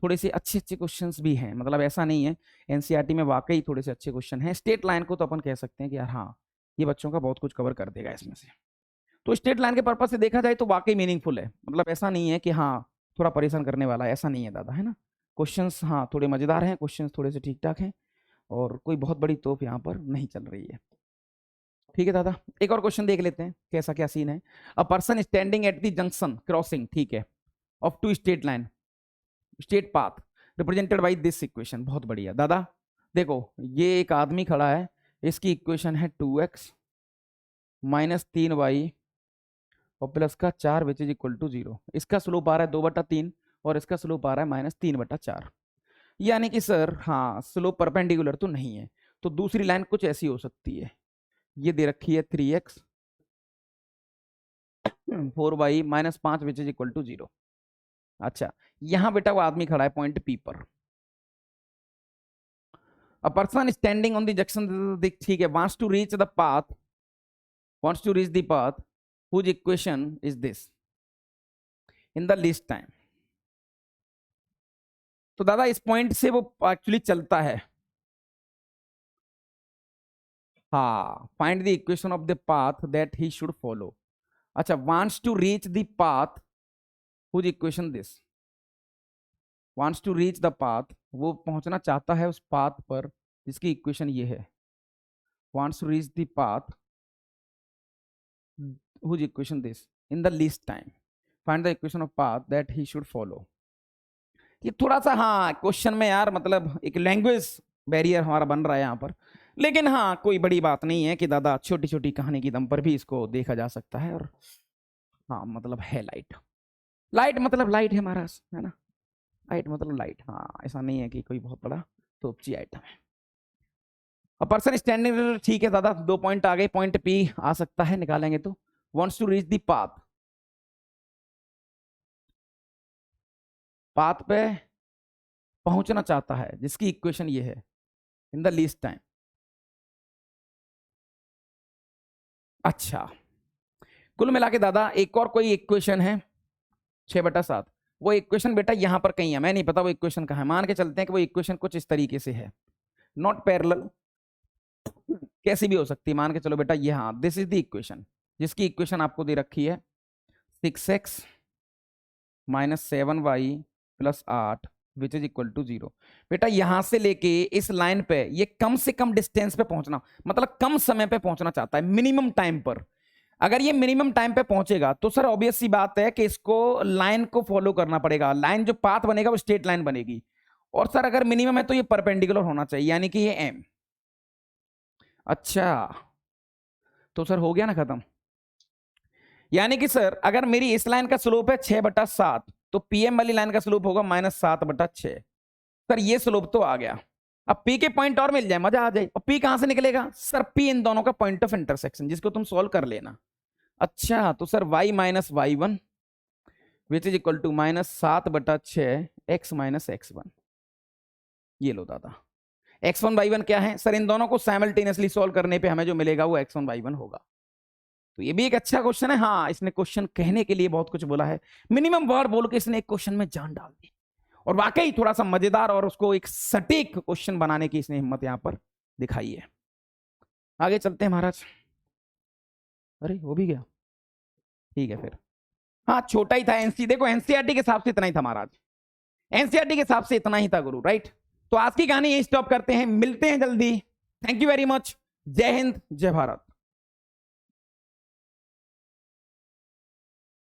Speaker 1: थोड़े से अच्छे अच्छे क्वेश्चंस भी हैं, मतलब ऐसा नहीं है, एनसीईआरटी में वाकई थोड़े से अच्छे क्वेश्चन हैं। स्टेट लाइन को तो अपन कह सकते हैं कि यार हाँ ये बच्चों का बहुत कुछ कवर कर देगा इसमें से। तो स्टेट लाइन के पर्पज से देखा जाए तो वाकई मीनिंगफुल है, मतलब ऐसा नहीं है कि हाँ थोड़ा परेशान करने वाला है, ऐसा नहीं है दादा, है ना। क्वेश्चंस हाँ थोड़े मजेदार हैं, क्वेश्चंस थोड़े से ठीक ठाक हैं, और कोई बहुत बड़ी तोप यहाँ पर नहीं चल रही है। ठीक है दादा, एक और क्वेश्चन देख लेते हैं कैसा क्या सीन है। अ person standing at the junction crossing, ठीक है, of 2 straight line, straight path represented by this equation. बहुत बढ़िया दादा, देखो ये एक आदमी खड़ा है, इसकी इक्वेशन है 2x - 3y और प्लस का 4 विच इज इक्वल टू 0। इसका स्लोप आ रहा है 2/3 और इसका स्लोप आ रहा है -3/4, यानी कि सर हाँ स्लोप परपेंडिकुलर तो नहीं है, तो दूसरी लाइन कुछ ऐसी हो सकती है, ये दे रखी है 3x 4y -5 which is equal to 0। अच्छा, यहां बेटा वो आदमी खड़ा है पॉइंट P पर, a person standing on the junction, ठीक है, wants to reach the path, wants to reach the path whose equation is this in the least time। तो दादा इस पॉइंट से वो एक्चुअली चलता है, हाँ, find the equation of the path that he should follow. अच्छा, wants to reach the path whose equation this, wants to reach the path, वो पहुंचना चाहता है उस पाथ पर जिसकी इक्वेशन ये है, wants to reach the path whose equation this in the least time, find the equation of path that he should follow। ये थोड़ा सा हाँ क्वेश्चन में यार मतलब एक लैंग्वेज बैरियर हमारा बन रहा है यहाँ पर, लेकिन हाँ कोई बड़ी बात नहीं है कि दादा छोटी छोटी कहानी की दम पर भी इसको देखा जा सकता है। और हाँ मतलब है लाइट, लाइट मतलब लाइट है महाराज, है ना, लाइट मतलब लाइट। हाँ ऐसा नहीं है कि कोई बहुत बड़ा तोपची आइटम है। पर्सन स्टैंडिंग, ठीक है दादा, 2 पॉइंट आ गए। पॉइंट पी आ सकता है, निकालेंगे तो। Wants to reach the path, path पे पहुंचना चाहता है, जिसकी इक्वेशन ये है, इन द लीस्ट टाइम। अच्छा कुल मिला के दादा एक और कोई इक्वेशन है 6/7, वो इक्वेशन बेटा यहां पर कहीं है, मैं नहीं पता वो इक्वेशन कहाँ है। मान के चलते हैं कि वो इक्वेशन कुछ इस तरीके से है, नॉट पैरेलल, कैसी भी हो सकती है। मान के चलो बेटा ये, हाँ दिस इज द इक्वेशन, जिसकी इक्वेशन आपको दे रखी है 6x - 7y + 8 which is equal to 0। बेटा यहां से लेके इस लाइन पे ये कम से कम डिस्टेंस पे पहुंचना, मतलब कम समय पे पहुंचना चाहता है, मिनिमम टाइम पर। अगर ये मिनिमम टाइम पे पहुंचेगा तो सर ऑब्वियस सी बात है कि इसको लाइन को फॉलो करना पड़ेगा, लाइन जो पाथ बनेगा वो स्ट्रेट लाइन बनेगी। और सर अगर मिनिमम है तो ये परपेंडिकुलर होना चाहिए, यानी कि ये m। अच्छा तो सर हो गया ना खत्म। यानी कि सर अगर मेरी इस लाइन का स्लोप है 6/7, तो पीएम वाली लाइन का स्लोप होगा -7/6। सर ये स्लोप तो आ गया। अब पी के पॉइंट और मिल जाए, मजा आ जाए। और पी कहां से निकलेगा सर? पी इन दोनों का पॉइंट ऑफ इंटरसेक्शन, जिसको तुम सॉल्व कर लेना। अच्छा तो sir y - y1 which is equal to -7/6 x - x1। ये लो दादा, x1 y1 क्या है सर? इन दोनों को साइमल्टेनियसली सॉल्व करने पे हमें जो मिलेगा वो x1 y1 होगा। तो ये भी एक अच्छा क्वेश्चन है। हाँ इसने क्वेश्चन कहने के लिए बहुत कुछ बोला है, मिनिमम वर्ड बोल के इसने एक क्वेश्चन में जान डाल दी। और वाकई थोड़ा सा मजेदार और उसको एक सटीक क्वेश्चन बनाने की इसने हिम्मत यहां पर दिखाई है। आगे चलते हैं महाराज। अरे वो भी गया, ठीक है फिर। हाँ छोटा ही था एनसी, देखो एनसीईआरटी के हिसाब से इतना ही था महाराज, एनसीईआरटी के हिसाब से इतना ही था गुरु, राइट। तो आज की कहानी यही स्टॉप करते हैं, मिलते हैं जल्दी। Thank you very much. जय हिंद, जय भारत।